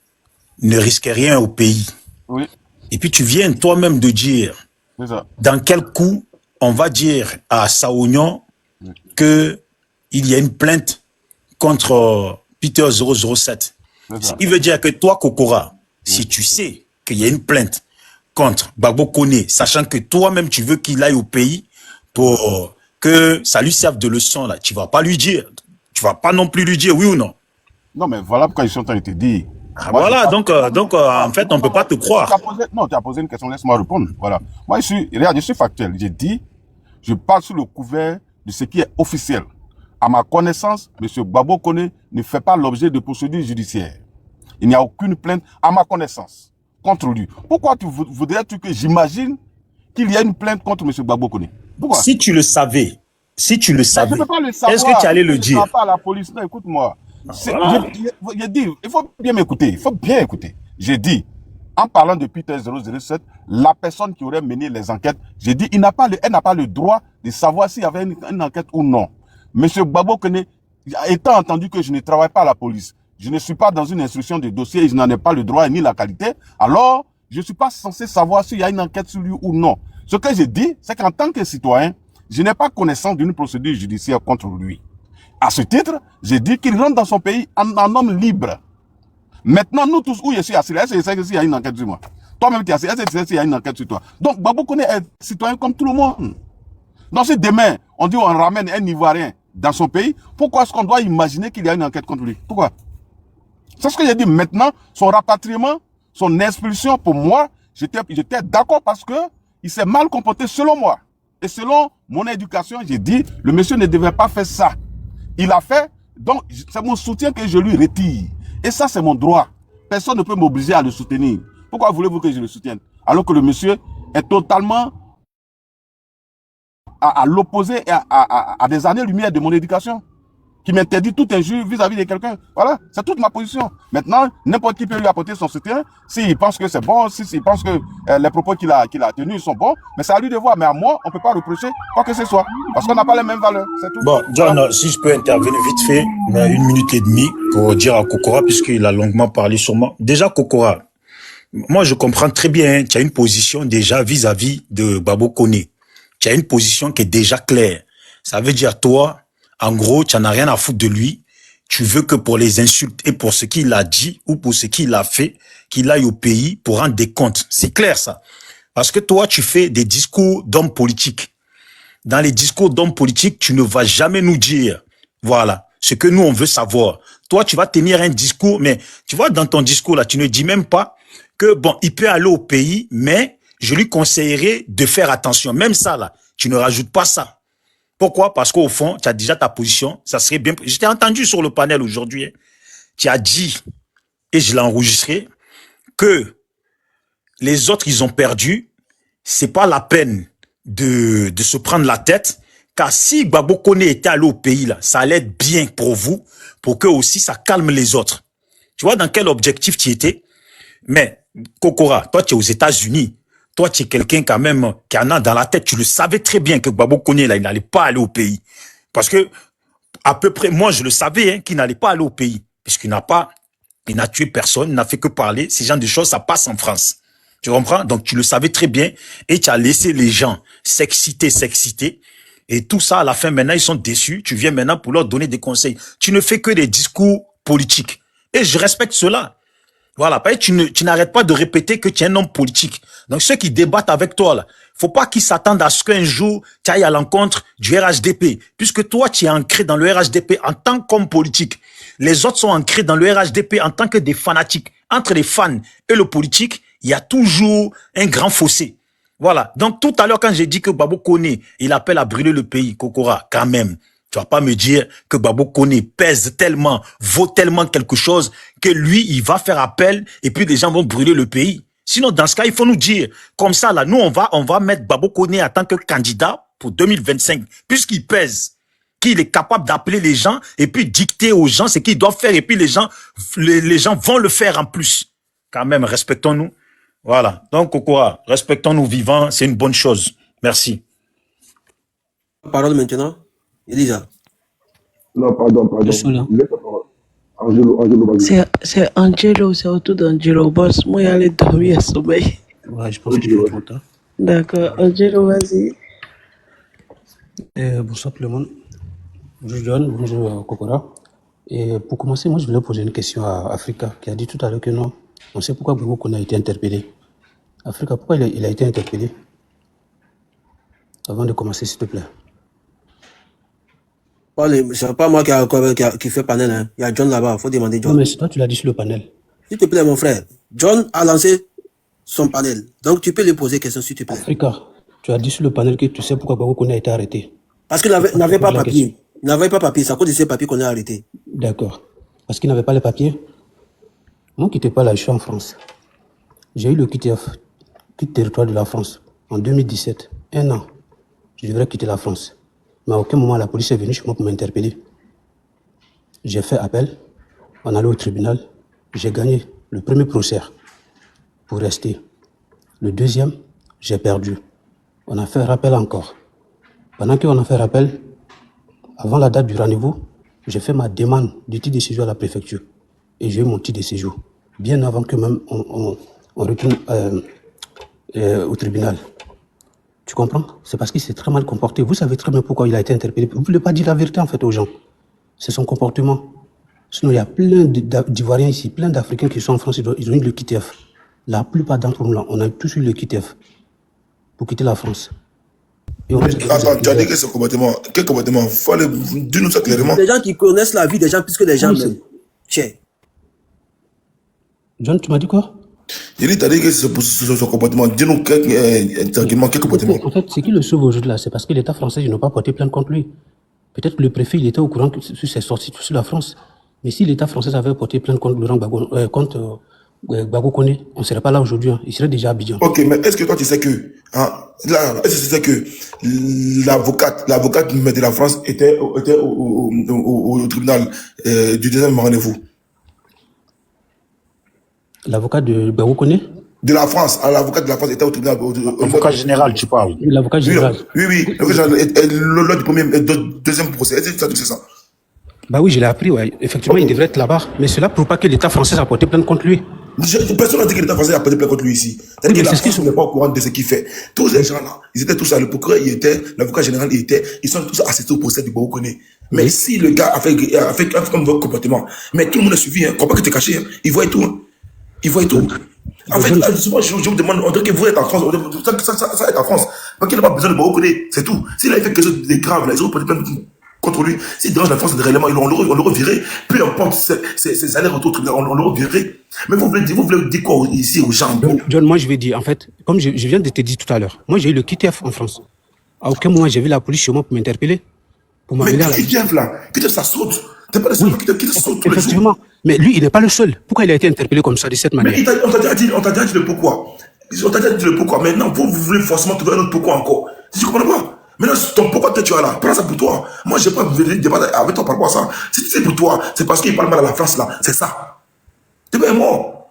ne risquait rien au pays. Oui, Et puis tu viens toi-même de dire c'est ça. dans quel coup on va dire à Saounion que il y a une plainte contre Peter 007. C'est ça. Il veut dire que toi, Kokora, si tu sais qu'il y a une plainte contre Gbagbo Koné, sachant que toi-même tu veux qu'il aille au pays pour que ça lui serve de leçon, là, tu vas pas lui dire. Tu vas pas non plus lui dire oui ou non. Non, mais voilà pourquoi ils sont en train de te dire. Ah, Moi, voilà, je- donc en fait, on peut pas te croire. Tu as posé une question, laisse-moi répondre. Voilà. Moi, regarde, je suis factuel. J'ai dit, je parle sous le couvert de ce qui est officiel. À ma connaissance, M. Gbagbo Koné ne fait pas l'objet de procédures judiciaires. Il n'y a aucune plainte, à ma connaissance, contre lui. Pourquoi voudrais-tu que j'imagine qu'il y a une plainte contre M. Gbagbo Koné? Pourquoi? Si tu le savais, Mais je ne peux pas le savoir. est-ce que tu allais le Je ne dire? parle pas à la police. Non, écoute-moi. Voilà. J'ai dit, il faut bien m'écouter. Il faut bien écouter. J'ai dit, en parlant de Peter 007, la personne qui aurait mené les enquêtes, j'ai dit, elle n'a pas le droit de savoir s'il y avait une enquête ou non. Monsieur Gbagbo Koné, étant entendu que je ne travaille pas à la police, je ne suis pas dans une instruction de dossier et je n'en ai pas le droit ni la qualité, alors je ne suis pas censé savoir s'il y a une enquête sur lui ou non. Ce que j'ai dit, c'est qu'en tant que citoyen, je n'ai pas connaissance d'une procédure judiciaire contre lui. À ce titre, j'ai dit qu'il rentre dans son pays en homme libre. Maintenant, nous tous, où je suis assis, est-ce que je sais qu'il y a une enquête sur moi? Toi-même, tu es assis, est-ce que tu sais s'il y a une enquête sur toi? Donc, Gbagbo Koné est citoyen comme tout le monde. Donc, si demain, on dit on ramène un Ivoirien dans son pays, pourquoi est-ce qu'on doit imaginer qu'il y a une enquête contre lui? Pourquoi? C'est ce que j'ai dit. Maintenant, son rapatriement, son expulsion, pour moi, j'étais d'accord parce que il s'est mal comporté selon moi. Et selon mon éducation, j'ai dit, le monsieur ne devait pas faire ça. Il a fait, donc c'est mon soutien que je lui retire. Et ça, c'est mon droit. Personne ne peut m'obliger à le soutenir. Pourquoi voulez-vous que je le soutienne? Alors que le monsieur est totalement à l'opposé et à des années-lumière de mon éducation, qui m'interdit tout injure vis-à-vis de quelqu'un. Voilà, c'est toute ma position. Maintenant, n'importe qui peut lui apporter son soutien, s'il pense que c'est bon, s'il pense que les propos qu'il a tenus sont bons, mais c'est à lui de voir. Mais à moi, on ne peut pas reprocher quoi que ce soit, parce qu'on n'a pas les mêmes valeurs, c'est tout. Bon, John, si je peux intervenir vite fait, 1 minute et demie pour dire à Kokora, puisqu'il a longuement parlé sur moi. Déjà, Kokora, moi je comprends très bien, tu as une position déjà vis-à-vis de Gbagbo Koné. Tu as une position qui est déjà claire. Ça veut dire, toi, en gros, tu n'en as rien à foutre de lui. Tu veux que pour les insultes et pour ce qu'il a dit ou pour ce qu'il a fait, qu'il aille au pays pour rendre des comptes. C'est clair, ça. Parce que toi, tu fais des discours d'hommes politiques. Dans les discours d'hommes politiques, tu ne vas jamais nous dire, voilà, ce que nous, on veut savoir. Toi, tu vas tenir un discours, mais tu vois, dans ton discours, là, tu ne dis même pas que, bon, il peut aller au pays, mais je lui conseillerais de faire attention. Même ça, là, tu ne rajoutes pas ça. Pourquoi? Parce qu'au fond, tu as déjà ta position. Ça serait bien. Je t'ai entendu sur le panel aujourd'hui. Hein. Tu as dit, et je l'ai enregistré, que les autres, ils ont perdu. C'est pas la peine de se prendre la tête. Car si Gbagbo Koné était allé au pays, là, ça allait être bien pour vous, pour que aussi ça calme les autres. Tu vois dans quel objectif tu étais? Mais, Kokora, toi, tu es aux États-Unis. Toi, tu es quelqu'un quand même qui en a dans la tête. Tu le savais très bien que Gbagbo Koné, là, il n'allait pas aller au pays. Parce que, à peu près, moi, je le savais, hein, qu'il n'allait pas aller au pays. Puisqu'il il n'a tué personne, il n'a fait que parler. Ces genres de choses, ça passe en France. Tu comprends? Donc, tu le savais très bien. Et tu as laissé les gens s'exciter. Et tout ça, à la fin, maintenant, ils sont déçus. Tu viens maintenant pour leur donner des conseils. Tu ne fais que des discours politiques. Et je respecte cela. Voilà, tu n'arrêtes pas de répéter que tu es un homme politique. Donc ceux qui débattent avec toi, là, faut pas qu'ils s'attendent à ce qu'un jour tu ailles à l'encontre du RHDP, puisque toi tu es ancré dans le RHDP en tant qu'homme politique. Les autres sont ancrés dans le RHDP en tant que des fanatiques. Entre les fans et le politique, il y a toujours un grand fossé. Voilà. Donc tout à l'heure quand j'ai dit que Gbagbo Koné, il appelle à brûler le pays, Kokora, quand même. Tu vas pas me dire que Gbagbo Koné pèse tellement, vaut tellement quelque chose que lui, il va faire appel et puis les gens vont brûler le pays. Sinon, dans ce cas, il faut nous dire, comme ça, là, nous, on va mettre Gbagbo Koné en tant que candidat pour 2025, puisqu'il pèse, qu'il est capable d'appeler les gens et puis dicter aux gens ce qu'ils doivent faire et puis les gens vont le faire en plus. Quand même, respectons-nous. Voilà. Donc, Kokora, respectons nos vivants, c'est une bonne chose. Merci. Parole maintenant. Elisa. Non, pardon. Je suis là. Laisse la parole. Angelo, vas-y. C'est Angelo, c'est autour d'Angelo. Boss, moi, aller dormir, sommeil. Ouais, je pense que tu fais trop tard. D'accord, Angelo, vas-y. Bonsoir tout le monde. Bonjour John, bonjour Kokora. Et pour commencer, moi je voulais poser une question à Africa, qui a dit tout à l'heure que non, on sait pourquoi Gbagbo Kone a été interpellé. Africa, pourquoi il a été interpellé? Avant de commencer, s'il te plaît. C'est pas moi qui fait panel. Hein. Il y a John là-bas, il faut demander John. Non, mais c'est toi, tu l'as dit sur le panel. S'il te plaît, mon frère. John a lancé son panel. Donc tu peux lui poser question, s'il te plaît. Africa, tu as dit sur le panel que tu sais pourquoi Gbagbo Kone a été arrêté. Parce qu'il n'avait pas papier. Il n'avait pas papier. C'est à cause de ces papiers qu'on a arrêté. D'accord. Parce qu'il n'avait pas les papiers. Moi qui n'étais pas là, je suis en France. J'ai eu le QTF, quitte territoire de la France, en 2017. 1 an. Je devrais quitter la France. Mais à aucun moment, la police est venue chez moi pour m'interpeller. J'ai fait appel. On allait au tribunal. J'ai gagné le premier procès pour rester. Le deuxième, j'ai perdu. On a fait rappel encore. Pendant qu'on a fait rappel, avant la date du rendez-vous, j'ai fait ma demande de titre de séjour à la préfecture. Et j'ai eu mon titre de séjour. Bien avant que même on retourne au tribunal. Tu comprends? C'est parce qu'il s'est très mal comporté. Vous savez très bien pourquoi il a été interpellé. Vous ne voulez pas dire la vérité en fait aux gens. C'est son comportement. Sinon, il y a plein d'Ivoiriens ici, plein d'Africains qui sont en France, ils ont eu le QTF. La plupart d'entre nous, là, on a tous eu le QTF pour quitter la France. Attends, tu as dit que ce comportement, quel comportement? Dis-nous ça clairement. Des gens qui connaissent la vie des gens plus que des gens même. Tiens. John, tu m'as dit quoi? J'ai dit, tu as dit que ce comportement, dis-nous tranquillement quel comportement. En fait, ce qui le sauve aujourd'hui là, c'est parce que l'État français, ils n'ont pas porté plainte contre lui. Peut-être que le préfet, il était au courant que sur ses sorties sur la France. Mais si l'État français avait porté plainte contre Laurent Gbagbo, contre Gbagbo Kone, on ne serait pas là aujourd'hui. Hein. Il serait déjà à Abidjan. Ok, mais est-ce que toi tu sais que, est-ce que tu sais que l'avocate de la France était au tribunal du deuxième rendez-vous? L'avocat de Gbagbo Kone? De la France, l'avocat de la France était au tribunal. L'avocat général, tu parles. L'avocat général. Oui. Lors du premier, deuxième procès. Est-ce que tu sais ça? Bah oui, je l'ai appris, ouais. Effectivement, il devrait être là-bas. Mais cela prouve pas que l'État français a porté plainte contre lui. Personne n'a dit que l'État français a porté plainte contre lui ici. C'est-à-dire que la France n'est pas au courant de ce qu'il fait. Tous ces gens-là, ils étaient tous là. Le procureur, il était, l'avocat général, il était, ils sont tous assistés au procès du Gbagbo Kone. Mais si le gars a fait comme votre comportement, mais tout le monde a suivi, hein, comprends que tu es caché, hein, il voit tout. Hein. Il voit tout. En fait, souvent, je vous demande, on dirait que vous êtes en France, ça est en France. Parce qu'il n'a pas besoin de Gbagbo Kone, c'est tout. S'il avait fait quelque chose de grave, là, ils ont porté plainte contre lui. S'il dérange la France de réellement, on l'aurait viré. Peu importe ses allers-retours, on l'aurait viré. Mais vous voulez dire quoi ici aux gens? John, moi je vais dire, en fait, comme je viens de te dire tout à l'heure, moi j'ai eu le QTF en France. À aucun moment j'ai vu la police chez moi pour m'interpeller. Mais QTF là, QTF ça saute. T'es pas le seul qui saute tous les jours. Effectivement. Mais lui, il n'est pas le seul. Pourquoi il a été interpellé comme ça, de cette manière? Mais on t'a déjà dit le pourquoi. On t'a déjà dit le pourquoi. Maintenant, vous voulez forcément trouver un autre pourquoi encore. Tu comprends pas? Maintenant, ton pourquoi tu as là, prends ça pour toi. Moi, je n'ai pas envie de débattre avec toi par rapport à ça. Si c'est pour toi, c'est parce qu'il parle mal à la France là. C'est ça. Tu es mort.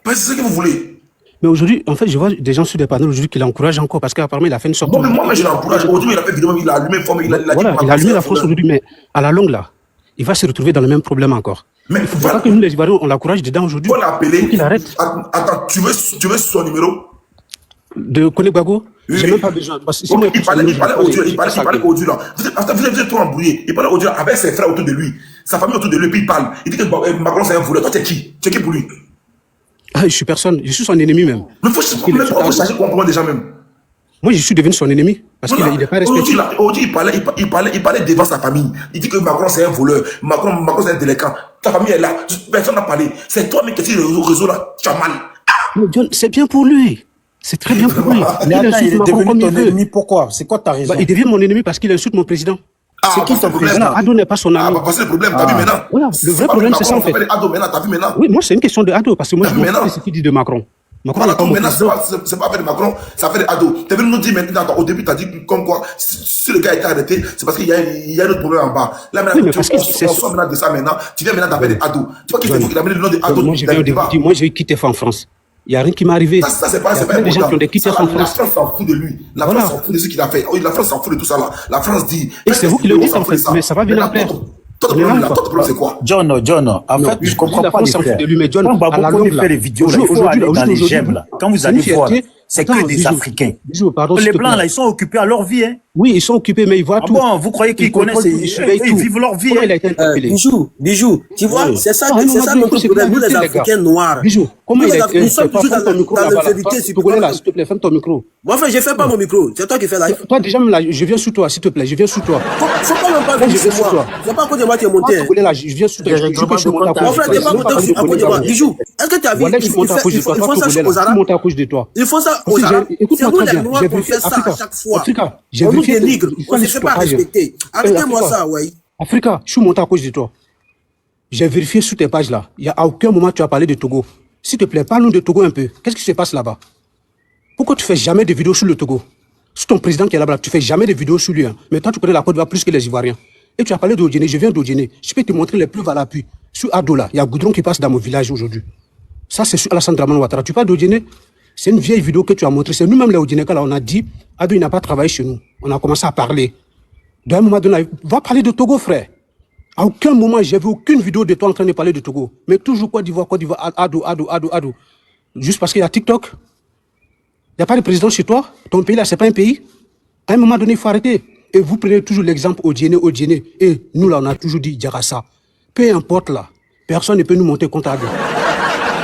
C'est ce que vous voulez. Mais aujourd'hui, en fait, je vois des gens sur des panneaux aujourd'hui qui l'encouragent encore parce qu'apparemment, il a fait une sorte de. Moi, je l'encourage. Aujourd'hui, il a fait vidéo, il a allumé forme. Il a allumé la France aujourd'hui, mais à la longue là, il va se retrouver dans le même problème encore. Mais il ne faut pas que nous, les Ivoiriens, on l'encourage dedans aujourd'hui. On l'a appelé. Il faut qu'il arrête. Attends, tu veux son numéro? De Kone Gbagbo? Oui. J'ai même pas besoin. Parce que il parlait audio là. Vous êtes trop embrouillé. Il parlait audio avec ses frères autour de lui, sa famille autour de lui, puis il parle. Il dit que Macron c'est un voleur. Toi, tu es qui? Tu es qui pour lui? Ah, je suis personne. Je suis son ennemi même. Mais faut changer complètement déjà même. Moi, je suis devenu son ennemi parce qu'il n'est pas respecté. Aujourd'hui, il parlait devant sa famille. Il dit que Macron c'est un voleur. Macron c'est un délinquant. Ta famille est là. Personne n'a parlé. C'est toi, mais qui es sur le réseau là. Tu as mal. Mais John, c'est bien pour lui. C'est très bien pour lui. Mais attends, il est devenu ton ennemi, pourquoi? C'est quoi ta raison? Il devient mon ennemi parce qu'il insulte mon président. C'est qui ton problème? Ado n'est pas son ami. C'est le problème, t'as vu maintenant? Voilà, le vrai problème, c'est ça en fait. Ado maintenant, t'as vu maintenant? Oui, moi, c'est une question de Ado parce que moi, je me fous de ce qu'il dit de Macron. Voilà, donc maintenant, c'est pas affaire de Macron, c'est affaire d'Ado. Tu es venu nous dire maintenant, au début, tu as dit comme quoi, si le gars était arrêté, c'est parce qu'il y a un autre problème en bas. Là, maintenant, on sort maintenant de ça maintenant, tu viens maintenant d'appeler Ado. Tu vois qu'il faut qu'il amène le nom de Ado. Moi, j'ai eu QTF en France. Il n'y a rien qui m'est arrivé. Ça, c'est Il pas, y a c'est pas plein de gens important. qui ont des quitteurs Ça, en la France. France s'en fout de lui. La Voilà. France s'en fout de ce qu'il a fait. Oh, la France s'en fout de tout ça là. La France dit. Et c'est vous qui le dites en fait, mais ça va venir après. Toi, On est là, ton quoi. problème, c'est quoi? John, en fait, je comprends la pas France les s'en fout frères. de lui, mais John, Quand à la Babou longue, là, fait les vidéos, là, il faut aller dans les gemmes, là. Quand vous c'est une allez voir, fierté. c'est Attends, que des Bijou. Africains. Bijou, pardon, Les s'il te Blancs, plaît. là, ils sont occupés à leur vie, hein. Oui, ils sont occupés, mais ils voient Ah tout. bon, vous croyez qu'ils connaissent, ils vivent leur vie, Comment il a hein. été interpellé? Bijou, tu vois, Oui. c'est ça, Ah, c'est ça notre problème, nous les gars. Africains noirs. Bijou, comment Nous, il les a Africains, nous sommes toujours ferme ton micro dans là-bas, là. l'inférité. Tu connais là, s'il te plaît, ferme ton micro. Moi, frère, je fais pas mon micro. C'est toi qui fais live. Toi, déjà, même là, je viens sous toi, s'il te plaît, je viens sous toi. Faut pas même pas Moi, je venir viens chez sous toi. moi. C'est pas à cause de moi qui est Moi, monté. tu connais là, je viens sous toi. Je peux je monte à Mon cause frère, de t'es toi. pas monté à cause de moi. Bijou, est-ce que tu as vu? Voilà, je monte à cause de toi. Ils font ça Toi, aux je Arabes. monte à cause de toi. Ils font ça aux Aussi, Arabes. C'est écoute-moi nous très les bien. Noirs J'ai qu'on fait ça Africa, à chaque fois. Africa, j'ai On nous vérifié. dénigre. Il faut On ne aller se sur fait pas ta page. respecter. Arrêtez-moi Africa. ça, ouais. Africa, je suis monté à cause de toi. J'ai vérifié sous tes pages là. Il n'y a à aucun moment tu as parlé de Togo. S'il te plaît, parle-nous de Togo un peu. Qu'est-ce qui se passe là-bas? Pourquoi tu fais jamais de vidéos sur le Togo? C'est ton président qui est là-bas, tu fais jamais de vidéos sur lui. Hein. Mais toi, tu connais la Côte d'Ivoire plus que les Ivoiriens. Et tu as parlé d'Odjéné, je viens d'Odjéné. Je peux te montrer les preuves à l'appui. Sur Ado là, il y a Goudron qui passe dans mon village aujourd'hui. Ça, c'est sur Alassane Dramane Ouattara. Tu parles d'Odjéné? C'est une vieille vidéo que tu as montrée. C'est nous-mêmes les Odjénékas là, on a dit, Ado, il n'a pas travaillé chez nous. On a commencé à parler. D'un moment donné, va parler de Togo, frère. À aucun moment, j'ai vu aucune vidéo de toi en train de parler de Togo. Mais toujours Côte d'Ivoire, Ado. Juste parce qu'il y a TikTok. Il n'y a pas de président chez toi. Ton pays là, c'est pas un pays. À un moment donné, il faut arrêter. Et vous prenez toujours l'exemple Odjéné. Et nous là, on a toujours dit Diarassa. Peu importe là, personne ne peut nous monter contre Ado.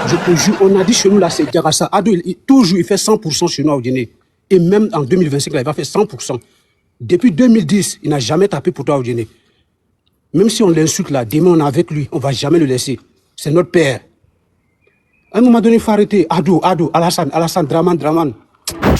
Je te jure, on a dit chez nous là, c'est Diarassa. Ado, toujours, il fait 100% chez nous à Odjéné. Et même en 2025, là, il va faire 100%. Depuis 2010, il n'a jamais tapé pour toi à Odjéné. Même si on l'insulte là, demain on est avec lui, on ne va jamais le laisser. C'est notre père. À un moment donné, il faut arrêter. Ado, Alassane, Dramane.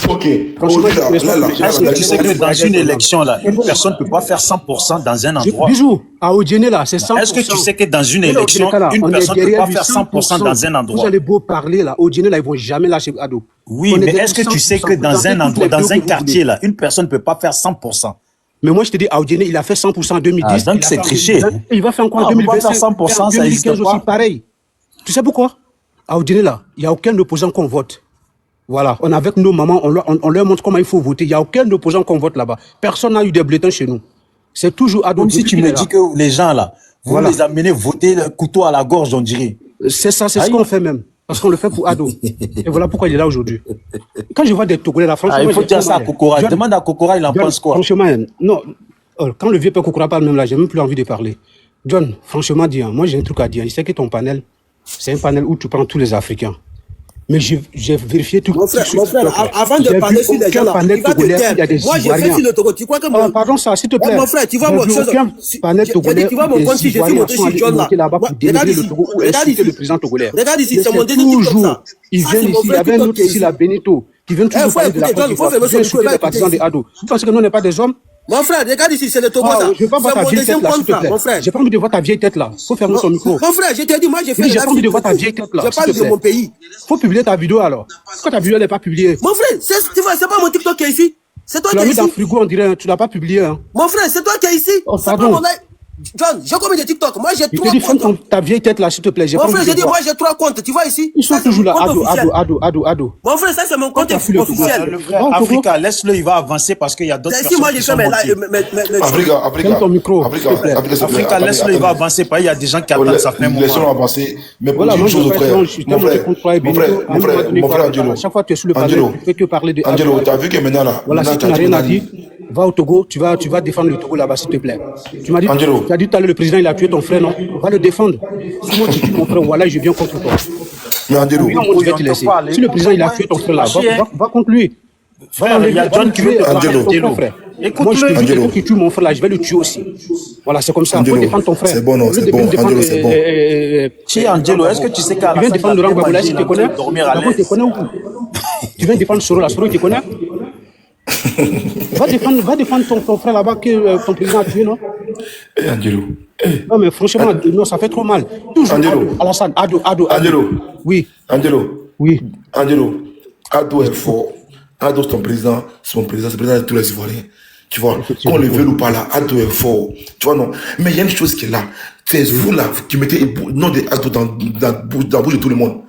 Ok. Franchement, Là, Est-ce que tu sais que dans une élection, là, une personne ne peut pas faire 100% dans un endroit? Bijou, à Odjéné là, c'est 100%. Est-ce que tu sais que dans une Mais là, élection, Odjéné, là, une on est personne ne peut derrière pas lui, faire 100% dans un Vous endroit? allez beau parler là, Odjéné là, ils vont jamais lâcher Ado. Oui, On est mais derrière est-ce que tu sais 100%. que dans un Vous endroit, faites dans toutes les un vidéos que vous quartier, voulez. là, une personne ne peut pas faire 100%? Mais moi, je te dis, à Odjéné, il a fait 100% en 2010. Ah, donc il a c'est fait en triché. 2020, et il va faire encore en Ah, on peut pas 2025. faire 100%, et en ça 2015 existe pas. aussi, pareil. Tu sais pourquoi? À Odjéné là, il n'y a aucun opposant qu'on vote. Voilà, on est avec nos mamans, on leur montre comment il faut voter. Il n'y a aucun opposant qu'on vote là-bas. Personne n'a eu des bulletins chez nous. C'est toujours Ado. Comme si tu me dis que les gens là, vous Voilà. les amenez voter le couteau à la gorge, on dirait. C'est ça, c'est ce qu'on fait même. Parce qu'on le fait pour Ado. Et voilà pourquoi il est là aujourd'hui. Quand je vois des Togolais là, franchement... Ah, il faut j'ai dire trop ça à mal. Kokora. John, Demande à Kokora, il en John, pense quoi? Franchement, non. Quand le vieux père Kokora parle même là, j'ai même plus envie de parler. John, franchement, dis, hein, moi j'ai un truc à dire. Je sais que ton panel, c'est un panel où tu prends tous les Africains. Mais j'ai vérifié tout. Mon frère, avant de parler sur les gens là, il va te taire. Moi, j'ai fait sur le Togo. Tu crois que mon... Pardon, ça, s'il te plaît. Mon frère, tu vois mon chose. Panel togolais. Tu vois mon compte si je suis monté sur John là. Regarde ici. Regarde ici. Le président togolais. Regarde ici, c'est mon dernier dernier TikTok ça. Ils viennent ici, il y avait un autre ici, la Benito, qui vient toujours parler de la Côte d'Ivoire, qui vient insulter les partisans des Ado. Vous pensez que nous, on n'est pas des hommes? Mon frère, regarde ici, c'est le Togo ça. Je vais pas voir ta vieille tête là, s'il te plaît. Mon frère. J'ai pas envie de voir ta vieille tête là. Faut fermer ton micro. Mon frère, je t'ai dit, moi j'ai fait J'ai pas envie de voir ta vieille tête là. Je parle de mon pays. Faut publier ta vidéo alors. Pourquoi ta vidéo n'est pas publiée? Mon frère, tu vois, c'est pas mon TikTok qui est ici. C'est toi Tu qui l'as es mis dans le ici. frigo, on dirait, tu l'as pas publié. Hein. Mon frère, c'est toi qui es ici. Oh, C'est pas pardon. mon live. John, j'ai combien de TikTok? Moi j'ai Je te 3 dis, ferme comptes. ta vieille tête là, s'il te plaît. J'ai pas Mon frère, envie j'ai de dit, moi voir. j'ai 3 comptes. Tu vois ici? Ils sont Ça, c'est toujours mon là. compte officiel. Ado. Mon frère, ça c'est mon compte Quand tu as fait le officiel. Le frère Bon, Africa, laisse-le, il va avancer parce qu'il y a d'autres C'est personnes ici, moi qui j'ai sont fait montées. Africa. Ferme ton micro, Africa, s'il te plaît. Africa, laisse-le, il va avancer. Pas, il y a des gens qui attendent, ça fait un Laissons moment. avancer. Mais pour Voilà, dire moi une je chose au vais frère. Mon frère, Angelo. À chaque fois, tu es sur le panel, Angelo. tu fais que parler de Angelo, t'as vu que maintenant là. Voilà, si tu n'as rien à dire, va au Togo, tu vas défendre le Togo là-bas, s'il te plaît. Tu m'as dit, Angelo. tu as dit tout à l'heure, le président, il a tué ton frère, non? Va le défendre. Si moi, tu tues mon frère, voilà, je viens contre toi. Mais Angelo. Oui, je vais te laisser. Si le président, il a tué ton frère là, va contre lui. Frère, il y a John qui veut te Angelo. parler. Moi, je te dis, Angelo. quelqu'un qui tue mon frère là, je vais le tuer aussi. Voilà, c'est comme ça. Il faut Angelo. défendre ton frère. C'est bon, non, Au lieu c'est de bon. défendre, Angelo, c'est bon. Si, Angelo, est-ce que tu sais qu'à Tu viens défendre Laurent Gbagbo, si tu te connais? dormir à D'abord, tu te l'aise? connais où? Tu viens défendre Soro, là, Soro, tu te connais? Va défendre ton frère là-bas que ton président a tué, non? Eh, Angelo. Non, mais franchement, non, ça fait trop mal. Toujours Angelo. Alassane, Ado. Angelo. Oui, Angelo. oui. Angelo. Ado est fort. Ado, c'est ton président. C'est mon président. C'est le président de tous les Ivoiriens. Tu vois, qu'on le veuille ou pas là, Ado est fort. Tu vois, non. Mais il y a une chose qui est là. C'est vous là qui mettez le nom de Ado dans la bouche de tout le monde.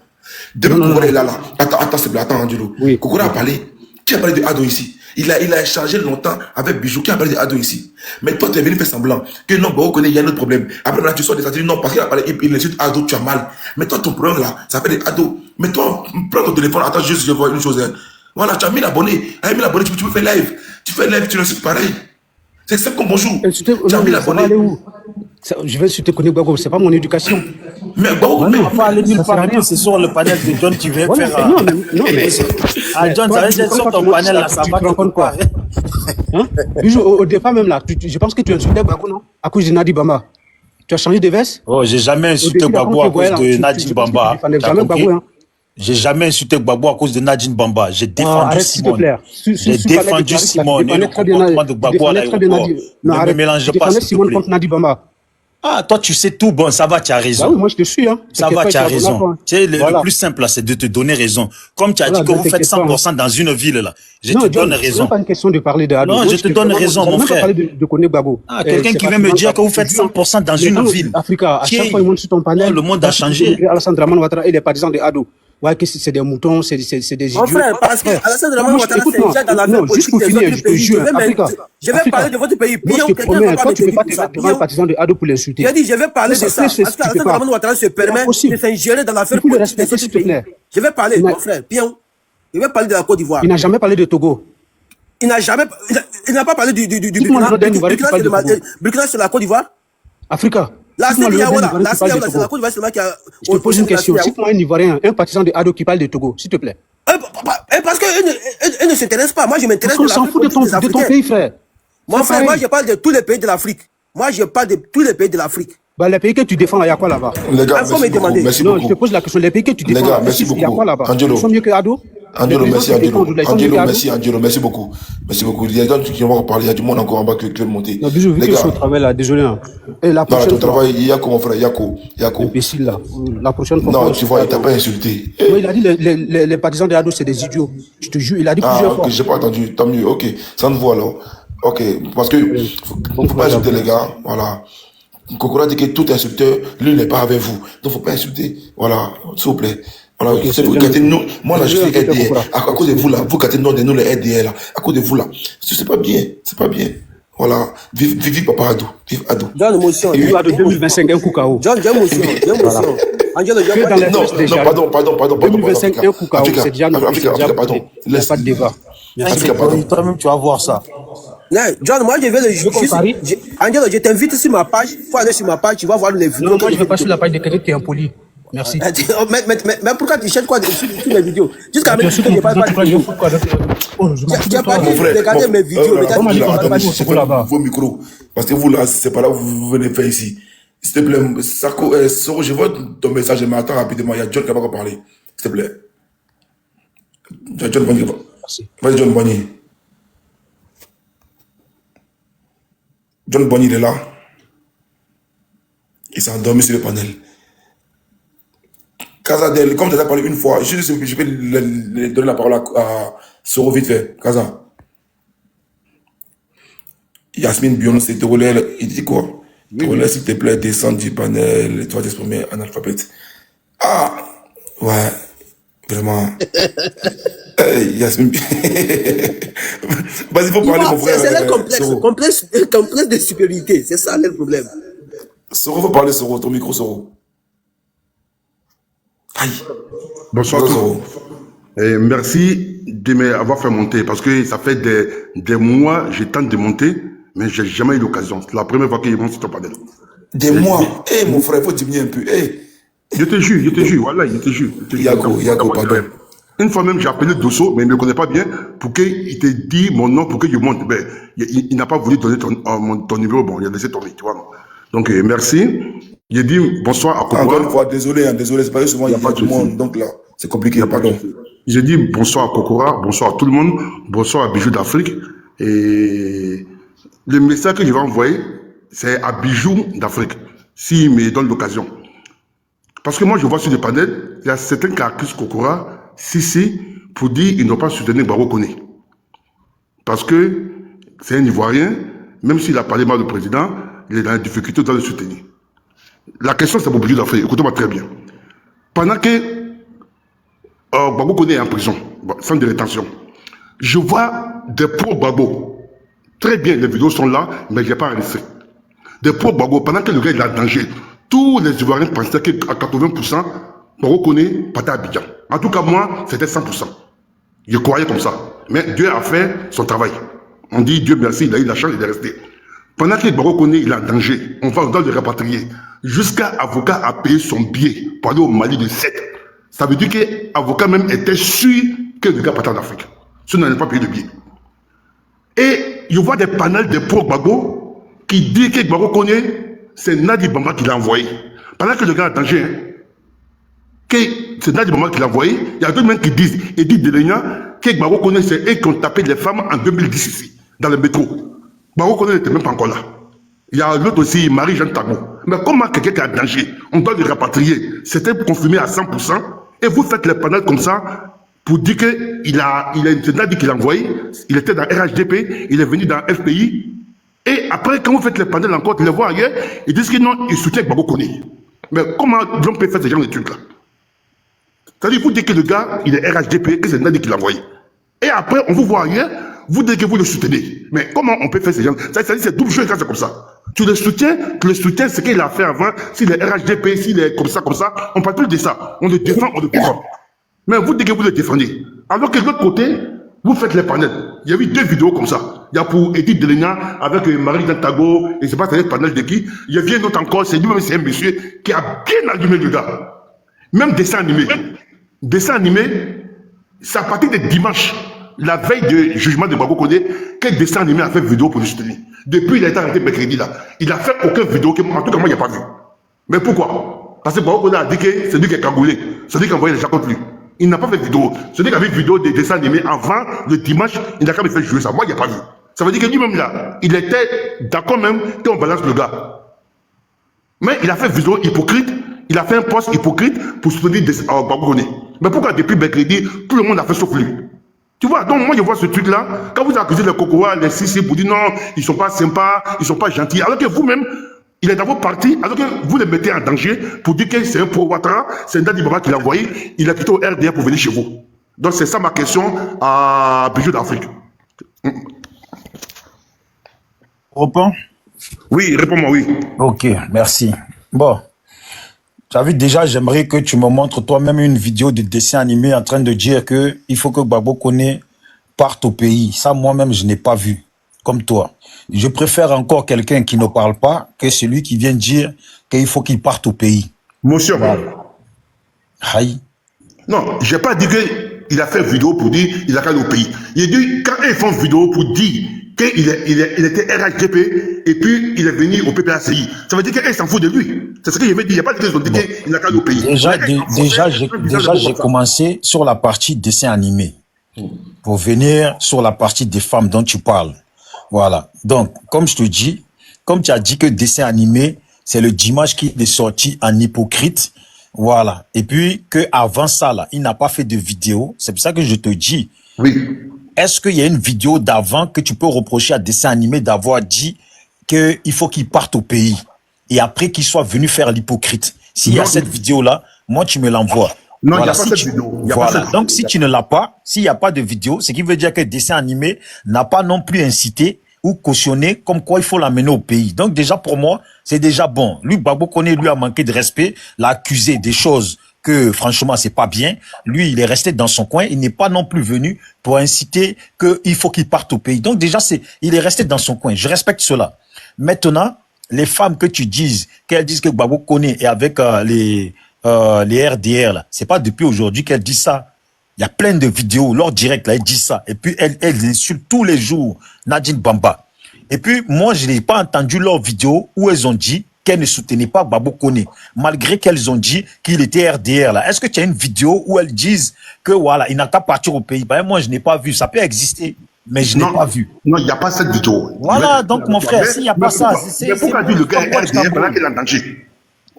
Depuis Non, Kokora est là. Attends, s'il te plaît, attends, Angelo. Oui. Kokora a parlé. Qui a parlé de Ado ici? Il a échangé longtemps avec Bijou. Qui a parlé de Ado ici? Mais toi, tu es venu faire semblant que non, Bao connaît, il y a un autre problème. Après, là, tu sors des statuts, non, parce qu'il a parlé, il insulte Ado, tu as mal. Mais toi, ton problème là, ça s'appelle Ado. Mais toi, prends ton téléphone, attends, juste, je vois une chose. Hein. Voilà, tu as 1000 abonnés. Avec 1000 abonnés, tu peux faire live. Tu fais live, tu l'insultes pareil. C'est ça comme bonjour. Tu as 1000 abonnés. Je vais insulter Koné Gbagbo, c'est pas mon éducation. Mais Bao, mais. On va pas aller nulle part. C'est sur le panel de John qui vient Voilà, faire. non, mais Ah, John, ça va être sur ton panel là, ça va. Tu te rends compte quoi? Hein? Bijou, au départ même là, je pense que tu insultais Gbagbo, non? À cause de Nadi Bamba. Tu as changé de veste? Oh, j'ai jamais insulté Gbagbo à cause de Nadine Bamba. T'as compris? J'ai jamais insulté Gbagbo à cause de Nadine Bamba. J'ai défendu Simone. J'ai défendu Simone et le comportement de Gbagbo à l'aéroport. Ne me mélangez pas, s'il te plaît. contre Nadi Bamba. Ah, toi, tu sais tout. Bon, ça va, tu as raison. Bah oui, moi, je te suis. Hein. Ça va, tu as raison. Tu sais, le plus simple, là, c'est de te donner raison. Comme tu as dit que vous faites 100% dans une ville, là, je te donne raison. C'est pas une question de parler de Ado. Non, je te donne raison, mon frère. De Koné Gbagbo. Ah, quelqu'un qui vient me dire que vous faites 100% dans une ville. Africa, à chaque fois, il monte sur ton panel. Le monde a changé. Alassane Dramane Ouattara et les partisans de Ado. Ouais, que c'est des moutons, c'est des idiots. Mon frère, parce que Alassane Dramane Ouattara, c'est déjà dans la non, juste pour finir, je te jure, Africa. Je vais parler de votre pays. Moi, je te promets, toi, tu ne peux pas te mettre devant les partisans de Ado pour l'insulter. J'ai dit, je vais parler de ça. Parce qu'Alassane Dramane Ouattara se permet de s'ingérer dans l'affaire politique de ce pays. Je vais parler, mon frère, Pion. Je vais parler de la Côte d'Ivoire. Il n'a jamais parlé de Togo. Il n'a pas parlé du Burkina, c'est la Côte d'Ivoire. Africa. La CEDEAO, c'est la Côte d'Ivoire seulement qui a... Je te pose une question. Cite-moi un Ivoirien, un partisan de Ado qui parle de Togo, s'il te plaît. Parce qu'elle ne s'intéresse pas. Moi, je m'intéresse de l'Afrique. On s'en fout de ton pays, frère. Mon frère, moi, je parle de tous les pays de l'Afrique. Moi, je parle de tous les pays de l'Afrique. Bah, les pays que tu défends, il y a quoi là-bas? Les gars, merci beaucoup. Non, je te pose la question. Les pays que tu défends, les gars, merci beaucoup. Il y a quoi là-bas? Angelo. Ils sont mieux que Ado? Angelo, merci Angelo. Angelo, merci beaucoup. Merci beaucoup. Il y a des gens qui vont parler. Il y a du monde encore en bas qui veut monter. Non, Bijou, vu que je suis au travail là, désolé. Hein. Et la prochaine fois. Travail, Yako, mon frère, Yako. Imbécile là. La prochaine fois. Non, tu vois, il t'a pas insulté. Il a dit les partisans de Ado, c'est des idiots. Je te jure, il a dit plusieurs fois. Ah, ok, j'ai pas entendu. Tant mieux. Ok, ça ne voit alors. Ok, parce que faut pas insulter les gars. Voilà. Kokora dit que tout insulteur, lui, n'est pas avec vous. Donc, faut pas insulter. Voilà, s'il vous plaît. Voilà, okay, nous, moi, là, je suis RDR. À cause de vous, là, vous, quand nous, les RDR, là, à cause de vous, là. C'est pas bien. C'est pas bien. Voilà. Vive Papa Ado. Vive Ado. John, l'émotion. Vive Ado 2025, un coup KO. John, j'ai l'émotion. Non, pardon. 2025, un coup KO. C'est déjà pardon. Il n'y a pas de débat. Toi-même, tu vas voir ça. John, moi, je vais le Angelo, je t'invite sur ma page. Il faut aller sur ma page, tu vas voir les vidéos. Non, moi, je ne vais pas sur la page de quelqu'un qui est impoli. Merci. Mais pourquoi tu cherches quoi sur les vidéos? Jusqu'à maintenant, je n'ai pas de vidéo. Tu n'as pas dit de regarder mes vidéos. Vos micros. Parce que vous, là, c'est pas là où vous venez faire ici. S'il te plaît, Soro, je vois ton message, mais attends rapidement. Il y a John qui va pas parler. S'il te plaît. John Bonny. Vas-y, John Bonny. John Bonny, il est là. Il s'est endormi sur le panel. Kazadel, comme tu as parlé une fois, je vais donner la parole à Soro vite fait. Kaza. Yasmine Bion, c'est te relais, il dit quoi? Te relais, s'il te plaît, descends du panel et tu vas t'exprimer en alphabète. Ah, ouais, vraiment. Hey, Yasmine. Vas-y, faut parler, mon frère. C'est le complexe de supériorité, c'est ça le problème. Soro, faut parler, Soro, ton micro, Soro. Aïe. Bonsoir à tous. Et merci de m'avoir fait monter parce que ça fait des mois je tente de monter, mais j'ai jamais eu l'occasion. C'est la première fois qu'ils montent sur ton panel. Des mois. Eh, mon frère, il faut diminuer un peu. Hey. Je te jure, voilà, je te jure. Yago, pardon. Une fois même, j'ai appelé Dosso, mais il ne me connaît pas bien, pour qu'il te dise mon nom, pour que je monte. Ben, il n'a pas voulu donner ton numéro, bon, il a laissé tomber, tu vois. Donc, merci. J'ai dit bonsoir à Kokora. Encore une fois, désolé, c'est pas souvent, il y a pas tout le monde, donc là, c'est compliqué, pardon. J'ai dit bonsoir à Kokora, bonsoir à tout le monde, bonsoir à Bijou d'Afrique. Et le message que je vais envoyer, c'est à Bijou d'Afrique, s'il me donne l'occasion. Parce que moi, je vois sur le panel, il y a certains qui accusent Kokora, si, pour dire qu'ils n'ont pas soutenu Gbagbo Koné. Parce que c'est un Ivoirien, même s'il a parlé mal du président, il est dans la difficulté de le soutenir. La question, c'est pour Bijou d'Afrique. Écoutez-moi très bien. Pendant que Gbagbo Koné est en prison, centre de rétention. Je vois des pro-Gbagbo. Très bien, les vidéos sont là, mais je n'ai pas enregistré. Des pro-Gbagbo, pendant que le gars est en danger, tous les Ivoiriens pensaient qu'à 80%, Gbagbo Koné partait à Abidjan. En tout cas, moi, c'était 100%. Je croyais comme ça. Mais Dieu a fait son travail. On dit Dieu merci, il a eu la chance, il est resté. Pendant que Gbagbo Koné il est en danger, on doit le rapatrier. Jusqu'à avocat a payé son billet pour aller au Mali de 7. Ça veut dire que l'avocat même était sûr que le gars partait en Afrique. Sinon, il n'a pas payé de billet. Et je vois des panels de pro-Gbagbo qui disent que Gbagbo Koné, c'est Nadi Bamba qui l'a envoyé. Pendant que le gars est en danger, que c'est Nadi Bamba qui l'a envoyé, il y a d'autres même qui disent, Edith Delenya, que Gbagbo Koné, c'est eux qui ont tapé les femmes en 2010 ici, dans le métro. Gbagbo Koné n'était même pas encore là. Il y a l'autre aussi, Marie-Jeanne Tago. Mais comment quelqu'un qui est en danger, on doit le rapatrier, c'était confirmé à 100%, et vous faites les panels comme ça, pour dire qu'il a dit qu'il a envoyé, il était dans RHDP, il est venu dans FPI, et après, quand vous faites les panels encore, ils les voient ailleurs, ils disent que non, ils soutiennent Gbagbo Koné. Mais comment l'on peut faire ce genre de trucs-là? C'est-à-dire, vous dites que le gars, il est RHDP, que c'est Nadi qui l'a envoyé. Et après, on vous voit ailleurs, vous dites que vous le soutenez. Mais comment on peut faire ce genre? C'est-à-dire, c'est double jeu quand c'est comme ça. Tu le soutiens, ce qu'il a fait avant, s'il est RHDP, s'il est comme ça, on ne parle plus de ça. On le défend, on le défend. Mais vous dites que vous le défendez. Alors que de l'autre côté, vous faites les panels. Il y a eu 2 vidéos comme ça. Il y a pour Edith Delenya avec Marie-Jeanne Tago, et c'est pas un panel de qui. Il y a bien d'autres encore, c'est lui-même, c'est un monsieur qui a bien allumé le gars. Même dessin animé. Dessin animé, c'est à partir de dimanche, la veille du jugement de Gbagbo Koné, quel dessin animé a fait vidéo pour le soutenir. Depuis, il a été arrêté mercredi là. Il n'a fait aucune vidéo, en tout cas, moi, il n'y a pas vu. Mais pourquoi? Parce que Gbagbo Koné a dit que c'est lui qui est cagoulé. C'est lui qui a envoyé les gens contre lui. Il n'a pas fait de vidéo. Celui qui a vu vidéo des dessins animés avant le dimanche, il n'a qu'à me faire jouer ça. Moi, il n'y a pas vu. Ça veut dire que lui-même là, il était d'accord même qu'on balance le gars. Mais il a fait vidéo hypocrite, il a fait un post hypocrite pour soutenir Gbagbo Koné. Mais pourquoi depuis mercredi, tout le monde a fait sauf lui? Tu vois, donc moi je vois ce truc-là, quand vous accusez les Kokoa, les Sissi, vous dites non, ils ne sont pas sympas, ils ne sont pas gentils, alors que vous-même, il est dans vos partis, alors que vous les mettez en danger pour dire que c'est un pro-Ouattara, c'est Nadi Baba qui l'a envoyé, il est plutôt RDR pour venir chez vous. Donc c'est ça ma question à Bijou d'Afrique. Reprends. Oui, réponds-moi, oui. Ok, merci. Bon, tu as vu déjà, j'aimerais que tu me montres toi-même une vidéo de dessin animé en train de dire que il faut que Gbagbo Koné parte au pays. Ça, moi-même, je n'ai pas vu, comme toi. Je préfère encore quelqu'un qui ne parle pas que celui qui vient dire qu'il faut qu'il parte au pays. Monsieur. Voilà. Aïe. Non, je n'ai pas dit qu'il a fait vidéo pour dire qu'il a qu'à aller au pays. Il a dit quand ils font vidéo pour dire qu'il était RHDP et puis il est venu au PPACI. Ça veut dire qu'il s'en fout de lui. C'est ce que je veux dire. Il n'y a pas de raison de dire qu'il n'a qu'à aller au pays. Déjà, j'ai commencé sur la partie dessin animé pour venir sur la partie des femmes dont tu parles. Voilà. Donc, comme je te dis, comme tu as dit que dessin animé, c'est le dimanche qui est sorti en hypocrite. Voilà. Et puis, que avant ça, là, il n'a pas fait de vidéo. C'est pour ça que je te dis. Oui. Est-ce qu'il y a une vidéo d'avant que tu peux reprocher à dessin animé d'avoir dit qu'il faut qu'il parte au pays et après qu'il soit venu faire l'hypocrite? S'il y a cette vidéo-là, moi, tu me l'envoies. Non, il n'y a pas cette vidéo. Voilà. Donc, si tu ne l'as pas, s'il n'y a pas de vidéo, ce qui veut dire que le dessin animé n'a pas non plus incité ou cautionné comme quoi il faut l'amener au pays. Donc, déjà, pour moi, c'est déjà bon. Lui, Gbagbo Koné, lui, a manqué de respect, l'a accusé des choses que, franchement, c'est pas bien. Lui, il est resté dans son coin. Il n'est pas non plus venu pour inciter qu'il faut qu'il parte au pays. Donc, déjà, il est resté dans son coin. Je respecte cela. Maintenant, les femmes que tu dises, qu'elles disent que Gbagbo Koné est avec les RDR, là, c'est pas depuis aujourd'hui qu'elle dit ça. Il y a plein de vidéos, leur direct, là, elle dit ça. Et puis, elle insulte tous les jours Nadine Bamba. Et puis, moi, je n'ai pas entendu leur vidéo où elles ont dit qu'elles ne soutenaient pas Gbagbo Koné, malgré qu'elles ont dit qu'il était RDR, là. Est-ce que tu as une vidéo où elles disent que, voilà, il n'a qu'à partir au pays? Ben, moi, je n'ai pas vu. Ça peut exister, mais je n'ai pas vu. Non, il n'y a pas cette vidéo. Voilà, donc, mon frère, s'il n'y a pas ça, c'est... Mais pourquoi dire le gars est RDR pendant qu'il est en danger?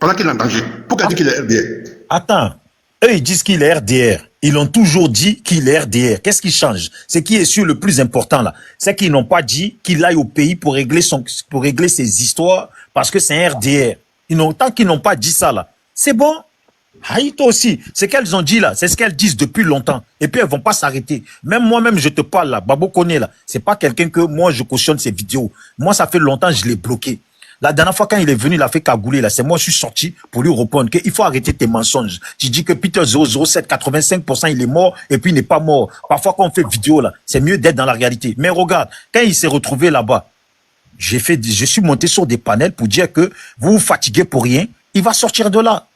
Pendant qu'il est en danger. Pourquoi dire qu'il est RDR? Attends. Eux, ils disent qu'il est RDR. Ils ont toujours dit qu'il est RDR. Qu'est-ce qui change? Ce qui est sûr le plus important là, c'est qu'ils n'ont pas dit qu'il aille au pays pour régler ses histoires parce que c'est un RDR. Tant qu'ils n'ont pas dit ça là, c'est bon. Aïe, toi aussi, ce qu'elles ont dit là, c'est ce qu'elles disent depuis longtemps. Et puis elles vont pas s'arrêter. Même moi-même, je te parle là, Babo Koné là, c'est pas quelqu'un que moi je cautionne ses vidéos. Moi, ça fait longtemps que je l'ai bloqué. La dernière fois quand il est venu, il a fait cagouler là, c'est moi je suis sorti pour lui répondre qu'il faut arrêter tes mensonges. Tu dis que Peter 007, 85% il est mort et puis il n'est pas mort. Parfois quand on fait vidéo là, c'est mieux d'être dans la réalité. Mais regarde, quand il s'est retrouvé là-bas, je suis monté sur des panels pour dire que vous vous fatiguez pour rien, il va sortir de là.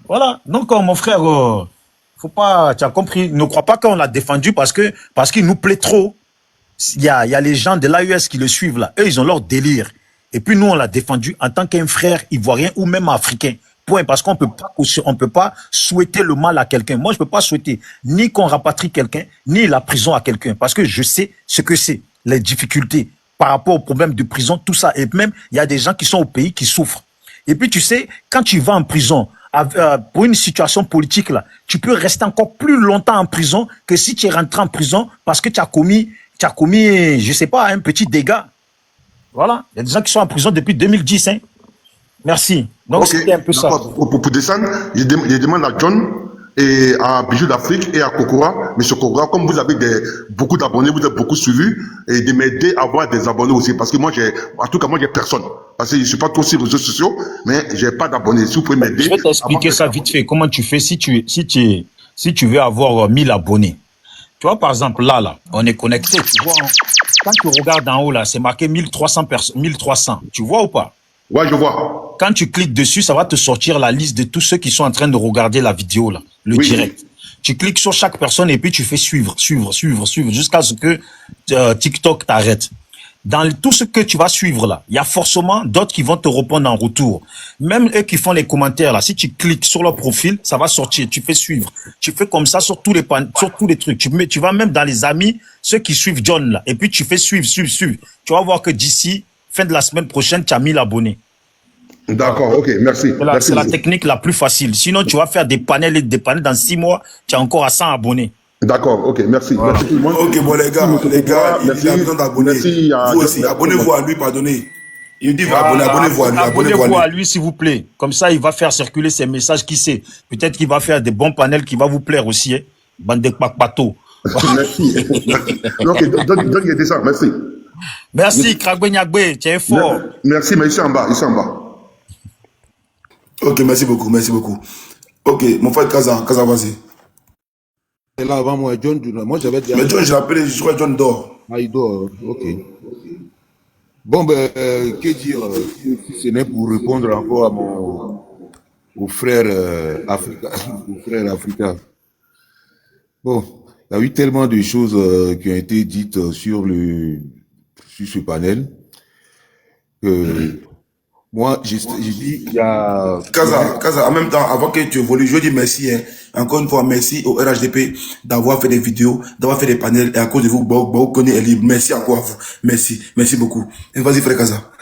Voilà. Donc, mon frère, faut pas, tu as compris, ne crois pas qu'on l'a défendu parce qu'il nous plaît trop. Il y a les gens de l'AES qui le suivent là. Eux, ils ont leur délire. Et puis, nous, on l'a défendu en tant qu'un frère ivoirien ou même africain. Point. Parce qu'on peut pas souhaiter le mal à quelqu'un. Moi, je peux pas souhaiter ni qu'on rapatrie quelqu'un, ni la prison à quelqu'un. Parce que je sais ce que c'est, les difficultés par rapport aux problèmes de prison, tout ça. Et même, il y a des gens qui sont au pays qui souffrent. Et puis, tu sais, quand tu vas en prison, pour une situation politique là, tu peux rester encore plus longtemps en prison que si tu es rentré en prison parce que tu as commis, je sais pas, un petit dégât. Voilà. Il y a des gens qui sont en prison depuis 2010, hein. Merci. Donc, c'était un peu ça. Pour descendre, je demande à John et à Bijou d'Afrique et à Kokora, M. Kokora, comme vous avez beaucoup d'abonnés, vous êtes beaucoup suivis, et de m'aider à avoir des abonnés aussi. Parce que moi, en tout cas, moi, j'ai personne. Parce que je ne suis pas trop sur les réseaux sociaux, mais je n'ai pas d'abonnés. Si vous pouvez m'aider. Je vais t'expliquer ça vite fait. Comment tu fais si tu veux avoir 1000 abonnés. Tu vois, par exemple, là, on est connecté. Tu vois, quand tu regardes en haut, là, c'est marqué 1300 personnes, 1300. Tu vois ou pas? Ouais, je vois. Quand tu cliques dessus, ça va te sortir la liste de tous ceux qui sont en train de regarder la vidéo, là, le direct. Tu cliques sur chaque personne et puis tu fais suivre, jusqu'à ce que TikTok t'arrête. Dans tout ce que tu vas suivre là, il y a forcément d'autres qui vont te répondre en retour. Même eux qui font les commentaires là, si tu cliques sur leur profil, ça va sortir. Tu fais suivre. Tu fais comme ça sur tous les trucs. Tu vas même dans les amis, ceux qui suivent John là, et puis tu fais suivre. Tu vas voir que d'ici fin de la semaine prochaine, tu as 1000 abonnés. D'accord, ok, merci. C'est la technique la plus facile. Sinon, tu vas faire des panels et des panels. Dans 6 mois, tu as encore à 100 abonnés. D'accord, ok, merci. Voilà. Merci tout le monde. Ok, bon, les gars, il a besoin d'abonnés. Vous aussi, abonnez-vous à lui, pardonnez. Il dit abonnez-vous à lui. Abonnez-vous à lui, s'il vous plaît. Comme ça, il va faire circuler ses messages. Qui sait? Peut-être qu'il va faire des bons panels qui vont vous plaire aussi. Hein? Bande de kpakpato. Merci. Ok, donne ça, merci. Merci, Kragbe Nyagbe, tu es fort. Merci, mais ici en bas. Ok, merci beaucoup. Ok, mon frère Kaza, vas-y. C'est là avant moi, John. Moi, j'avais déjà. Mais John, je l'appelais, je crois que John dort. Ah, il dort, ok. Bon, ben, que dire, si ce n'est pour répondre encore au frère Africa. Bon, il y a eu tellement de choses qui ont été dites sur ce panel que moi, j'ai dit, il y a... Kaza, en même temps, avant que tu évolues, je dis merci, hein. Encore une fois, merci au RHDP d'avoir fait des vidéos, d'avoir fait des panels, et à cause de vous, Baoukone est libre. Merci encore à vous. Merci beaucoup. Et vas-y, frère Kaza.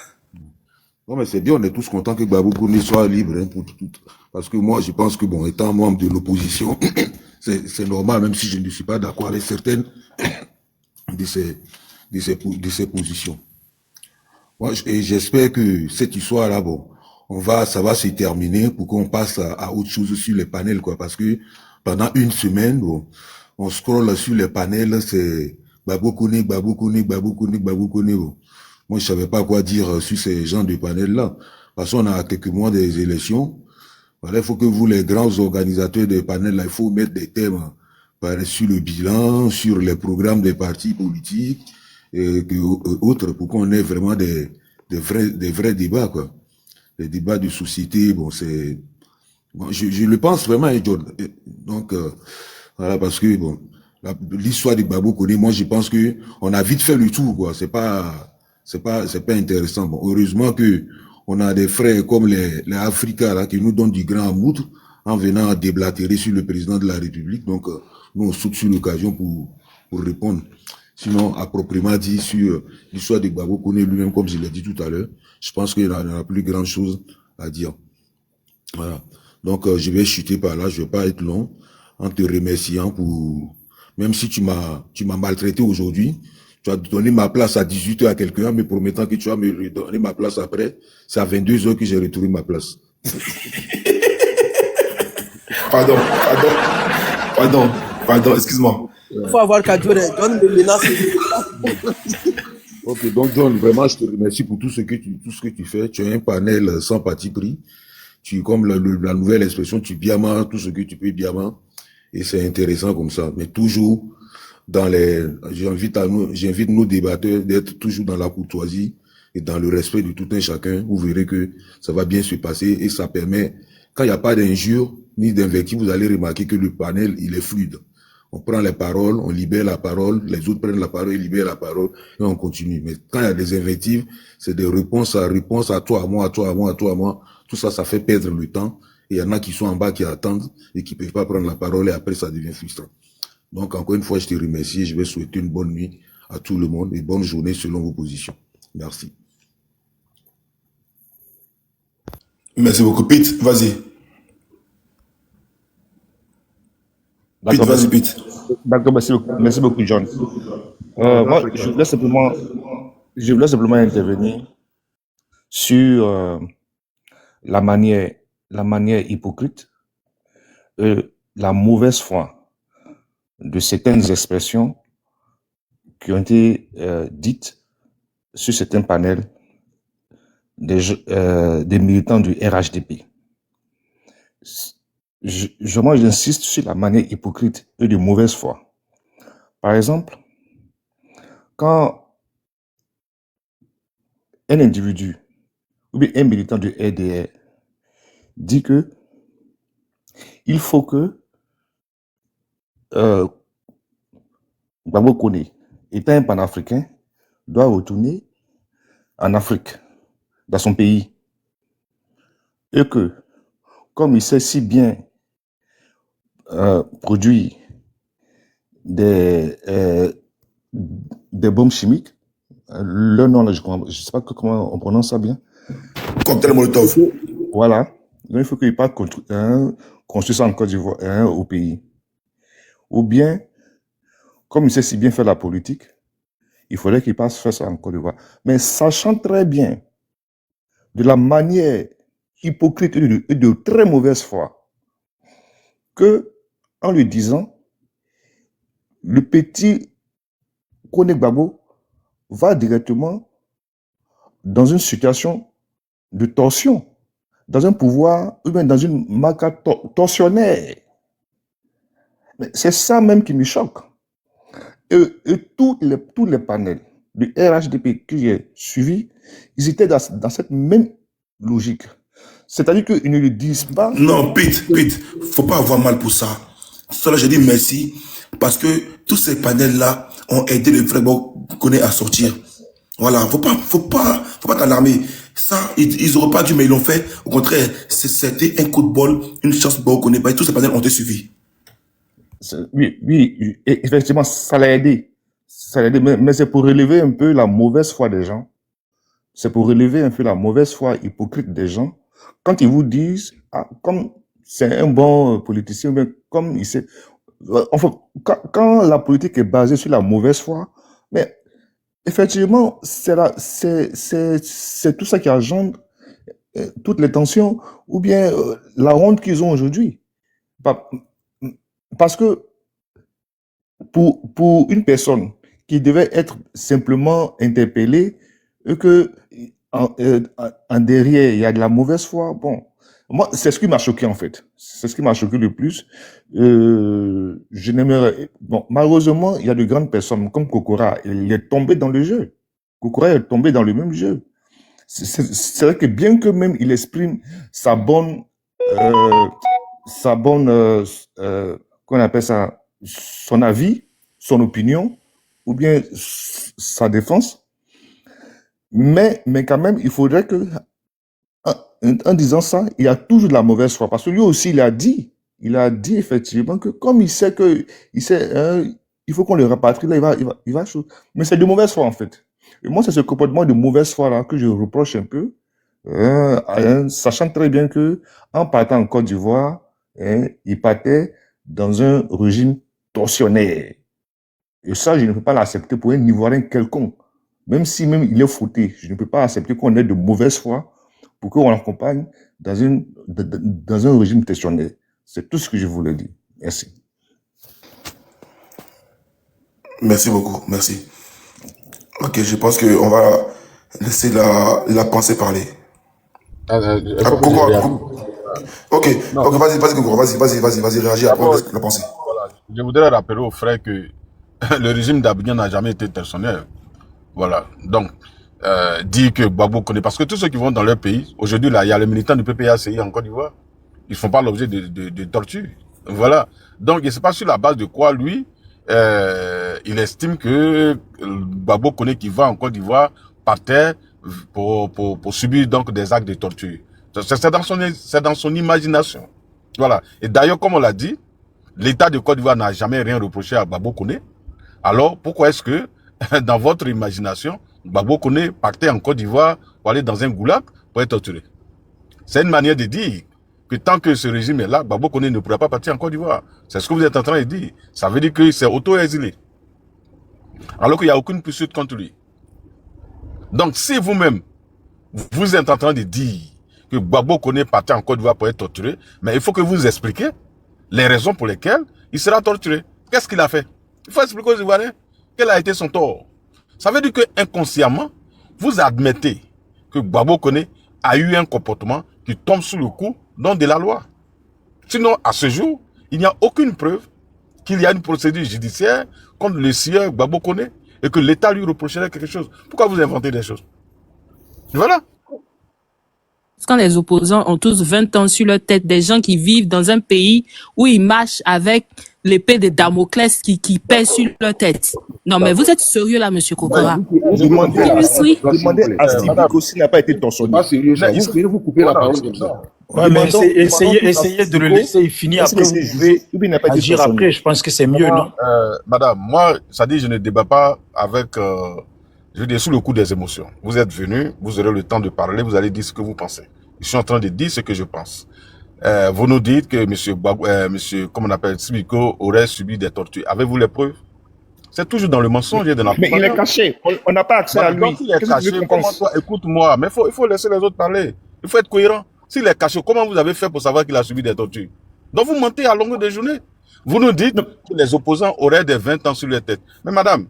Non, mais c'est bien, on est tous contents que Baoukone soit libre, hein, pour tout. Parce que moi, je pense que, bon, étant membre de l'opposition, c'est normal, même si je ne suis pas d'accord avec certaines de ces positions. Moi, et j'espère que cette histoire-là, bon, ça va se terminer pour qu'on passe à autre chose sur les panels, quoi. Parce que pendant une semaine, bon, on scrolle sur les panels, c'est Baboukone, bon. Moi, je savais pas quoi dire sur ces gens de panels-là. Parce qu'on a à quelques mois des élections. Voilà, il faut que vous, les grands organisateurs des panels, là, il faut mettre des thèmes sur le bilan, sur les programmes des partis politiques, et autres, pour qu'on ait vraiment des vrais débats, quoi. Les débats de société, bon, c'est, bon, je le pense vraiment, John. Donc, voilà, parce que, bon, l'histoire de Baboukone, moi, je pense que on a vite fait le tour, quoi. C'est pas intéressant. Bon, heureusement que on a des frères comme les Africains, là, qui nous donnent du grand amour en venant déblatérer sur le président de la République. Donc, nous, on saute sur l'occasion pour répondre. Sinon, à proprement dit, sur l'histoire de Baboukone lui-même, comme je l'ai dit tout à l'heure, je pense qu'il n'y en a plus grand chose à dire. Voilà. Donc, je vais chuter par là, je vais pas être long, en te remerciant pour, même si tu m'as maltraité aujourd'hui, tu as donné ma place à 18h à quelqu'un, me promettant que tu vas me redonner ma place après. C'est à 22h que j'ai retrouvé ma place. Pardon, excuse-moi. Il faut avoir qu'à John me menace. Ok, donc John, vraiment, je te remercie pour tout ce que tu fais. Tu as un panel sans parti pris. Comme la nouvelle expression, tu diamant tout ce que tu peux diamant. Et c'est intéressant comme ça. Mais toujours j'invite nos débatteurs d'être toujours dans la courtoisie et dans le respect de tout un chacun. Vous verrez que ça va bien se passer et ça permet, quand il n'y a pas d'injure ni d'invective, vous allez remarquer que le panel, il est fluide. On prend les paroles, on libère la parole, les autres prennent la parole, ils libèrent la parole et on continue. Mais quand il y a des invectives, c'est des réponses à toi, à moi, à toi, à moi, à toi, à moi. Tout ça, ça fait perdre le temps. Et il y en a qui sont en bas, qui attendent et qui peuvent pas prendre la parole et après ça devient frustrant. Donc encore une fois, je te remercie et je vais souhaiter une bonne nuit à tout le monde et bonne journée selon vos positions. Merci. Merci beaucoup. Pete, vas-y. Pete, vas-y, Pete. D'accord, merci beaucoup, John. Moi, je voulais simplement intervenir sur la manière hypocrite, la mauvaise foi de certaines expressions qui ont été dites sur certains panels des militants du RHDP. Moi, j'insiste sur la manière hypocrite et de mauvaise foi. Par exemple, quand un individu ou bien un militant du RDR dit que il faut que Gbagbo Kone, étant un panafricain, doit retourner en Afrique, dans son pays, et que, comme il sait si bien produire des bombes chimiques, le nom là, je ne sais pas comment on prononce ça bien. Cocktail Molotov. Voilà. Donc il faut qu'il parte construire ça en Côte d'Ivoire, au pays. Ou bien, comme il sait si bien faire la politique, il faudrait qu'il passe faire ça en Côte d'Ivoire. Mais sachant très bien de la manière hypocrite et de très mauvaise foi que, en lui disant, le petit Kone Gbagbo va directement dans une situation de torsion, dans un pouvoir, ou bien dans une marque torsionnaire. Mais c'est ça même qui me choque. Et tous les panels du RHDP que j'ai suivis, ils étaient dans cette même logique. C'est-à-dire qu'ils ne le disent pas. Non, Pete, faut pas avoir mal pour ça. Cela, je dis merci, parce que tous ces panels-là ont aidé le frère Kone à sortir. Voilà, faut pas t'alarmer. Ça, ils auraient pas dû, mais ils l'ont fait. Au contraire, c'était un coup de bol, une chance pour Kone. Tous ces panels ont été suivis. Oui, effectivement, ça l'a aidé. Mais c'est pour relever un peu la mauvaise foi des gens. C'est pour relever un peu la mauvaise foi hypocrite des gens. Quand ils vous disent, comme c'est un bon politicien, mais comme il sait, enfin, quand la politique est basée sur la mauvaise foi, mais effectivement, c'est tout ça qui engendre toutes les tensions ou bien la honte qu'ils ont aujourd'hui. Parce que pour une personne qui devait être simplement interpellée et que en derrière il y a de la mauvaise foi, bon, moi c'est ce qui m'a choqué en fait. C'est ce qui m'a choqué le plus. Je n'aimerais, bon, malheureusement il y a de grandes personnes comme Kokora, il est tombé dans le jeu. Kokora est tombé dans le même jeu. C'est vrai que bien que même il exprime sa bonne qu'on appelle ça, son avis, son opinion, ou bien sa défense. Mais quand même, il faudrait que, en disant ça, il y a toujours de la mauvaise foi. Parce que lui aussi, il a dit effectivement que comme il sait il faut qu'on le rapatrie, là, il va chaud. Mais c'est de mauvaise foi, en fait. Et moi, c'est ce comportement de mauvaise foi-là que je reproche un peu, sachant très bien que, en partant en Côte d'Ivoire, il partait dans un régime torsionnaire. Et ça, je ne peux pas l'accepter pour un Ivoirien quelconque. Même si même il est fauté, je ne peux pas accepter qu'on ait de mauvaise foi pour qu'on l'accompagne dans un régime torsionnaire. C'est tout ce que je voulais dire. Merci. Merci beaucoup, merci. Ok, je pense qu'on va laisser la pensée parler. Ok, vas-y, Kokora, vas-y, réagis après la pensée. Voilà. Je voudrais rappeler aux frères que le régime d'Abidjan n'a jamais été personnel. Voilà. Donc, dire que Gbagbo connaît, parce que tous ceux qui vont dans leur pays, aujourd'hui, là, il y a les militants du PPACI en Côte d'Ivoire, ils font pas l'objet de torture. Voilà. Donc, je sais pas sur la base de quoi, lui, il estime que Gbagbo connaît qui va en Côte d'Ivoire par terre pour subir donc des actes de torture. C'est dans son imagination. Voilà. Et d'ailleurs, comme on l'a dit, l'État de Côte d'Ivoire n'a jamais rien reproché à Gbagbo Koné. Alors, pourquoi est-ce que, dans votre imagination, Gbagbo Koné partait en Côte d'Ivoire pour aller dans un goulag pour être torturé? C'est une manière de dire que tant que ce régime est là, Gbagbo Koné ne pourra pas partir en Côte d'Ivoire. C'est ce que vous êtes en train de dire. Ça veut dire que c'est auto-exilé. Alors qu'il n'y a aucune poursuite contre lui. Donc, si vous-même, vous êtes en train de dire que Gbagbo Koné partait en Côte d'Ivoire pour être torturé, mais il faut que vous expliquiez les raisons pour lesquelles il sera torturé. Qu'est-ce qu'il a fait? Il faut expliquer aux Ivoiriens quel a été son tort. Ça veut dire que inconsciemment, vous admettez que Gbagbo Koné a eu un comportement qui tombe sous le coup de la loi. Sinon, à ce jour, il n'y a aucune preuve qu'il y a une procédure judiciaire contre le sieur Gbagbo Koné et que l'État lui reprocherait quelque chose. Pourquoi vous inventez des choses? Voilà. Quand les opposants ont tous 20 ans sur leur tête, des gens qui vivent dans un pays où ils marchent avec l'épée de Damoclès qui pèse sur leur tête. Non, mais vous êtes sérieux là, monsieur Kokora? Demandez à Steve s'il n'a pas été torsionné. Pas sérieux, vous coupez la parole comme ça. Ouais, mais essayez de le laisser, il finit après, vous pouvez agir après, je pense que c'est mieux, non? Madame, moi, ça dit, je ne débat pas avec, je veux dire, sous le coup des émotions. Vous êtes venu, vous aurez le temps de parler, vous allez dire ce que vous pensez. Je suis en train de dire ce que je pense. Vous nous dites que monsieur, comment on appelle, Sibiko aurait subi des tortures. Avez-vous les preuves? C'est toujours dans le mensonge et dans la propagande. Mais il est caché, on n'a pas accès à lui. Écoute-moi, mais il faut laisser les autres parler. Il faut être cohérent. S'il est caché, comment vous avez fait pour savoir qu'il a subi des tortures? Donc vous mentez à longueur de journée. Vous nous dites que les opposants auraient des 20 ans sur leur tête. Mais madame,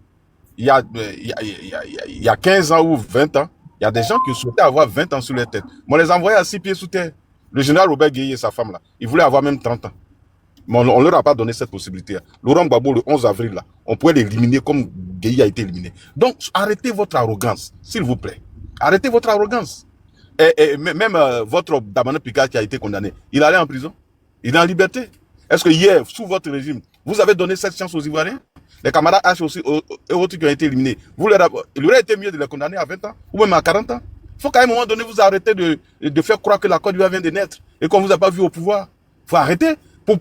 il y a 15 ans ou 20 ans, il y a des gens qui souhaitaient avoir 20 ans sur leur tête. Mais on les envoyait à 6 pieds sous terre. Le général Robert Gueye et sa femme là, ils voulaient avoir même 30 ans. Mais on ne leur a pas donné cette possibilité. Laurent Gbagbo, le 11 avril, là, on pouvait l'éliminer comme Gueye a été éliminé. Donc, arrêtez votre arrogance, s'il vous plaît. Arrêtez votre arrogance. Et même votre Damana Picard qui a été condamné, il allait en prison. Il est en liberté. Est-ce que hier, sous votre régime, vous avez donné cette chance aux Ivoiriens? Les camarades H aussi, et autres qui ont été éliminés. Il aurait été mieux de les condamner à 20 ans, ou même à 40 ans. Il faut qu'à un moment donné, vous arrêtez de faire croire que la Côte d'Ivoire vient de naître et qu'on ne vous a pas vu au pouvoir. Il faut arrêter.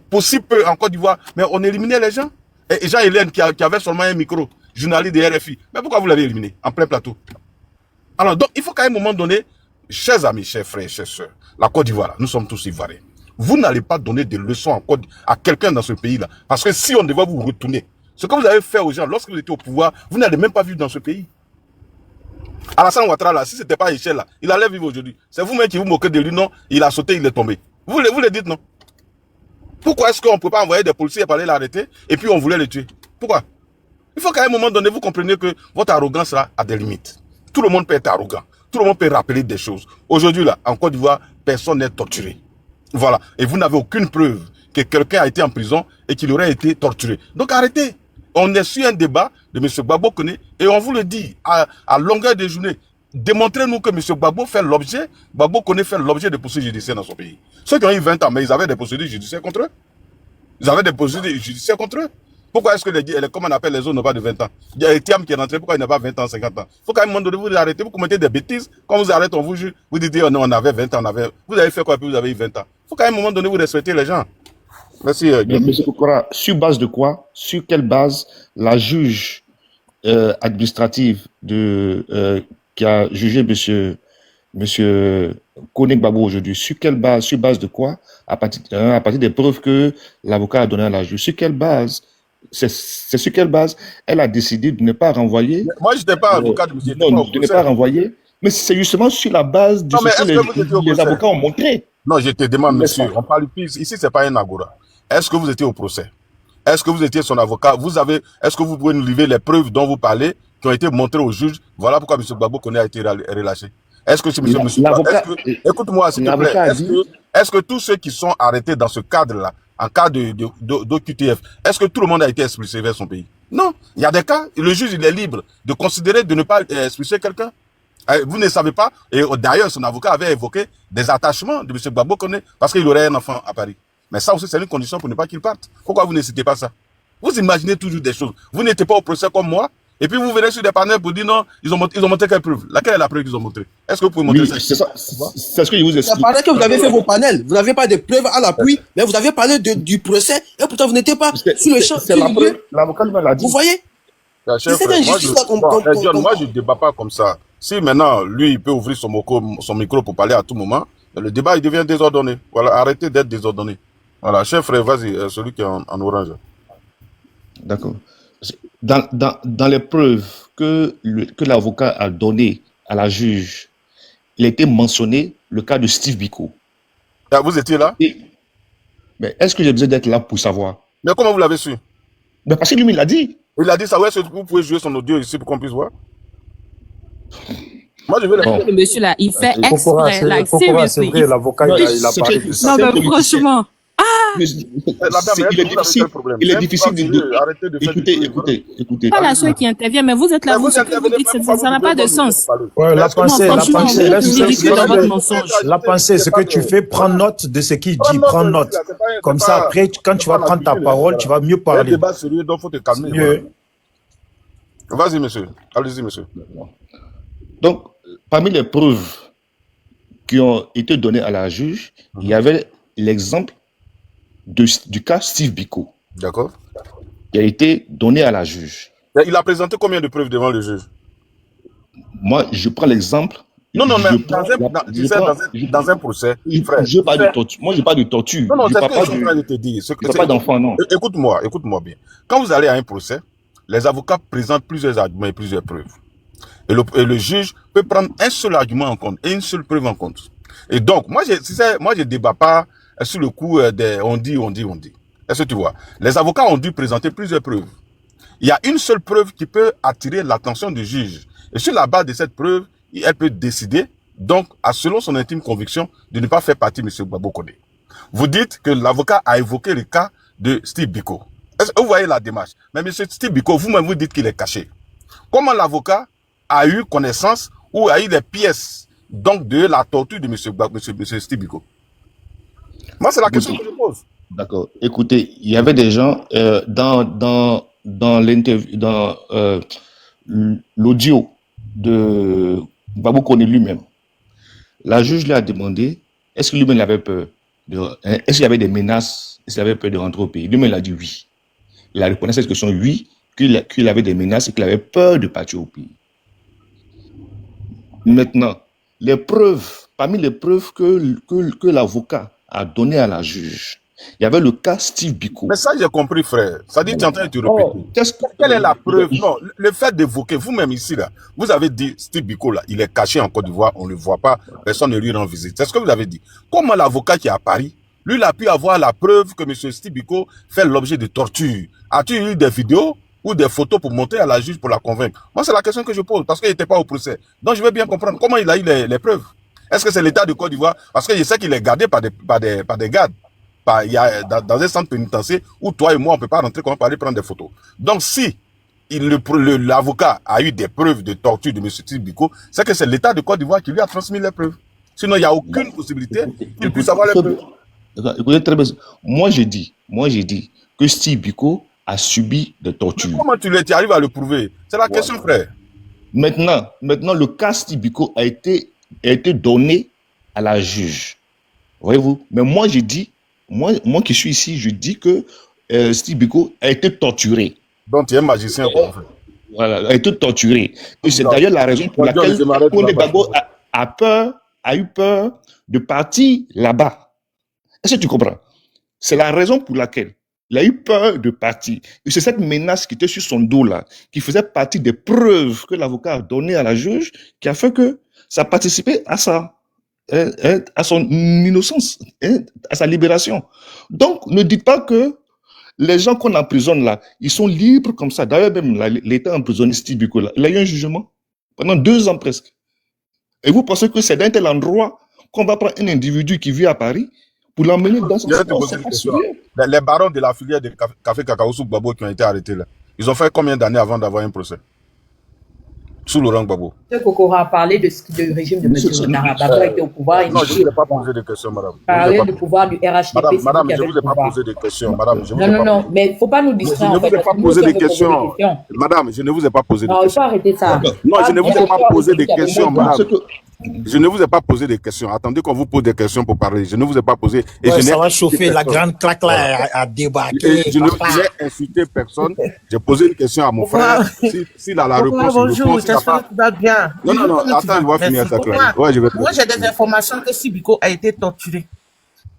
Pour si peu en Côte d'Ivoire, mais on éliminait les gens. Et Jean-Hélène qui avait seulement un micro, journaliste de RFI, mais pourquoi vous l'avez éliminé en plein plateau? Alors, donc, il faut qu'à un moment donné, chers amis, chers frères, chers sœurs, la Côte d'Ivoire, nous sommes tous Ivoiriens. Vous n'allez pas donner des leçons à quelqu'un dans ce pays-là. Parce que si on devait vous retourner, ce que vous avez fait aux gens lorsque vous étiez au pouvoir, vous n'allez même pas vivre dans ce pays. Alassane Ouattara, là, si ce n'était pas Michel, là, il allait vivre aujourd'hui. C'est vous-même qui vous moquez de lui, non? Il a sauté, il est tombé. Vous le dites, non? Pourquoi est-ce qu'on ne peut pas envoyer des policiers pour aller l'arrêter et puis on voulait le tuer? Pourquoi? Il faut qu'à un moment donné, vous compreniez que votre arrogance là a des limites. Tout le monde peut être arrogant. Tout le monde peut rappeler des choses. Aujourd'hui, là, en Côte d'Ivoire, personne n'est torturé. Voilà. Et vous n'avez aucune preuve que quelqu'un a été en prison et qu'il aurait été torturé. Donc arrêtez. On est sur un débat de M. Gbagbo Koné et on vous le dit à longueur de journée. Démontrez-nous que M. Gbagbo Koné fait l'objet de poursuites judiciaires dans son pays. Ceux qui ont eu 20 ans, mais ils avaient des procédures judiciaires contre eux. Ils avaient des procédures judiciaires contre eux. Pourquoi est-ce que comment on appelle les autres n'ont pas de 20 ans? Il y a Etiam qui est rentré, pourquoi il n'a pas 20 ans, 50 ans? Il faut qu'à un moment donné, vous arrêtez, vous commettez des bêtises. Quand vous arrêtez, on vous juge, vous dites, oh non, on avait 20 ans, vous avez fait quoi, puis vous avez eu 20 ans. Il faut qu'à un moment donné, vous respectez les gens. Merci. Monsieur Kokora, sur base de quoi? Sur quelle base la juge administrative qui a jugé monsieur Koné Gbagbo aujourd'hui, sur quelle base, sur base de quoi? À partir des preuves que l'avocat a données à la juge. Sur quelle base? C'est sur quelle base elle a décidé de ne pas renvoyer? Moi, je n'étais pas avocat de monsieur. Non, de ne pas renvoyer. Mais c'est justement sur la base de ce que les avocats ont montré. Non, je te demande, N'est-ce monsieur, pas? on parle plus. Ici, c'est pas un agora. Est-ce que vous étiez au procès? Est-ce que vous étiez son avocat? Est-ce que vous pouvez nous livrer les preuves dont vous parlez, qui ont été montrées au juge? Voilà pourquoi M. Gbagbo Koné a été relâché. Est-ce que L'avocat, écoute-moi, s'il te plaît. l'avocat a dit, Est-ce que tous ceux qui sont arrêtés dans ce cadre-là, en cas d'OQTF, est-ce que tout le monde a été expulsé vers son pays? Non. Il y a des cas, le juge, il est libre de considérer de ne pas expulser quelqu'un. Vous ne savez pas, et d'ailleurs, son avocat avait évoqué des attachements de M. Gbagbo Koné parce qu'il aurait un enfant à Paris. Mais ça aussi, c'est une condition pour ne pas qu'il parte. Pourquoi vous ne citez pas ça? Vous imaginez toujours des choses. Vous n'étiez pas au procès comme moi, et puis vous venez sur des panels pour dire non, ils ont montré quelle preuve? Laquelle est la preuve qu'ils ont montrée? Est-ce que vous pouvez montrer oui, ça? c'est ça, c'est ce que je vous Ça explique. paraît que vous avez fait vos panels. Vous n'avez pas de preuves à l'appui, mais vous avez parlé du procès, et pourtant vous n'étiez pas sur le champ. C'est la preuve, l'avocat lui l'a dit. Vous voyez? Cher C'est frère, cette injustice-là John, moi je ne débat pas comme ça. Si maintenant, lui, il peut ouvrir son micro pour parler à tout moment, le débat, il devient désordonné. Voilà, arrêtez d'être désordonné. Voilà, cher frère, vas-y, celui qui est en orange. D'accord. Dans les preuves que l'avocat a données à la juge, il a été mentionné le cas de Steve Biko. Ah, vous étiez là? Mais est-ce que j'ai besoin d'être là pour savoir? Mais comment vous l'avez su? Mais parce que lui, il l'a dit. Il a dit ça, ouais, vous pouvez jouer son audio ici pour qu'on puisse voir. Moi, je veux Bon. Le monsieur là, il fait Pokora, exprès, like c'est seriously. vrai, l'avocat, il a parlé de ça. Non, mais franchement. Il est difficile de... Écoutez. Pas la seule qui intervient, mais vous êtes là, vous, ce que vous dites, ça n'a pas de sens. Ouais, la pensée, La pensée, ce que tu fais, prends note de ce qu'il dit, prends note. Comme ça, après, quand tu vas prendre ta parole, tu vas mieux parler. Un débat sérieux, donc faut te calmer. Mieux. Vas-y, monsieur. Allez-y, monsieur. Donc, parmi les preuves qui ont été données à la juge, il y avait l'exemple du cas Steve Biko. D'accord. Qui a été donné à la juge. Il a présenté combien de preuves devant le juge? Moi, je prends l'exemple. Non, mais dans un procès, frère. Je parle de torture. Moi, je parle de torture. Non, c'est ce que je suis en train de te dire. Pas d'enfant, non. Écoute-moi bien. Quand vous allez à un procès, les avocats présentent plusieurs arguments et plusieurs preuves. Et le juge peut prendre un seul argument en compte et une seule preuve en compte. Et donc, moi, je débat pas sur le coup des on dit. Est-ce que tu vois? Les avocats ont dû présenter plusieurs preuves. Il y a une seule preuve qui peut attirer l'attention du juge. Et sur la base de cette preuve, elle peut décider, donc, selon son intime conviction, de ne pas faire partie de M. Gbagbo Koné. Vous dites que l'avocat a évoqué le cas de Steve Biko. Est-ce que vous voyez la démarche? Mais M. Steve Biko, vous-même, vous dites qu'il est caché. Comment l'avocat a eu connaissance ou a eu des pièces donc de la torture de M. Steve Biko? Moi, c'est la question que je pose. D'accord. Écoutez, il y avait des gens dans l'interview, dans l'audio de Gbagbo Koné lui-même. La juge lui a demandé est-ce que lui-même avait peur est-ce qu'il y avait des menaces, est-ce qu'il avait peur de rentrer au pays? Lui-même, il a dit oui. Il a répondu à cette question oui, qu'il avait des menaces et qu'il avait peur de partir au pays. Maintenant, parmi les preuves que l'avocat a données à la juge, il y avait le cas Steve Biko. Mais ça, j'ai compris, frère. Ça dit, tu es en train de te répéter. Quelle est la preuve? Non, le fait d'évoquer, vous-même ici, là, vous avez dit, Steve Biko, là, il est caché en Côte d'Ivoire, on ne le voit pas, personne ne lui rend visite. C'est ce que vous avez dit. Comment l'avocat qui est à Paris, lui, il a pu avoir la preuve que M. Steve Biko fait l'objet de torture? As-tu eu des vidéos ou des photos pour montrer à la juge pour la convaincre? Moi, c'est la question que je pose, parce qu'il n'était pas au procès. Donc, je veux bien comprendre comment il a eu les preuves. Est-ce que c'est l'État de Côte d'Ivoire? Parce que je sais qu'il est gardé par des gardes. Il y a dans un centre pénitentiaire où toi et moi, on ne peut pas rentrer, comment aller prendre des photos. Donc, si l'avocat a eu des preuves de torture de M. Steve Biko, c'est que c'est l'État de Côte d'Ivoire qui lui a transmis les preuves. Sinon, il n'y a aucune possibilité qu'il puisse avoir les preuves. Écoutez, très bien. Moi, j'ai dit que Steve Biko a subi des tortures. Mais comment tu arrives à le prouver? C'est la question, frère. Maintenant, le cas Steve Biko a été donné à la juge. Voyez-vous? Mais moi, j'ai dit, moi qui suis ici, je dis que Steve Biko a été torturé. Donc, tu es un magicien, quoi, en fait. Voilà, a été torturé. Et c'est d'ailleurs la raison pour laquelle Koné Gbagbo a eu peur de partir là-bas. Est-ce que tu comprends? C'est la raison pour laquelle il a eu peur de partir. Et c'est cette menace qui était sur son dos là, qui faisait partie des preuves que l'avocat a données à la juge, qui a fait que ça participait à ça. à son innocence, à sa libération. Donc, ne dites pas que les gens qu'on emprisonne là, ils sont libres comme ça. D'ailleurs, même l'État a emprisonné Steve Biko là. Il a eu un jugement pendant 2 ans presque. Et vous pensez que c'est d'un tel endroit qu'on va prendre un individu qui vit à Paris pour l'emmener dans son Les barons de la filière de café cacao sous Gbagbo qui ont été arrêtés là, ils ont fait combien d'années avant d'avoir un procès? Sous Laurent Gbagbo. M. Kokora a parlé du régime de M. Ouattara. Gbagbo était au pouvoir. Non, je ne vous ai pas posé de questions, madame. Parler du pouvoir du RHDP. Madame, je ne vous ai pas posé de questions. Madame, non, mais il ne faut pas nous distraire. Je ne vous ai pas posé de questions. Madame, je ne vous ai pas posé de questions. Non, il faut arrêter ça. Non, je ne vous ai pas posé de questions, madame. Je ne vous ai pas posé des questions. Attendez qu'on vous pose des questions pour parler. Je ne vous ai pas posé. Et ça va chauffer, la grande claque là a débarqué. Je n'ai insulté personne. J'ai posé une question à mon frère. S'il a la réponse, bonjour, j'espère que tu vas bien. Non, attends, je vais finir ça. Moi, j'ai des informations que Sibiko a été torturé.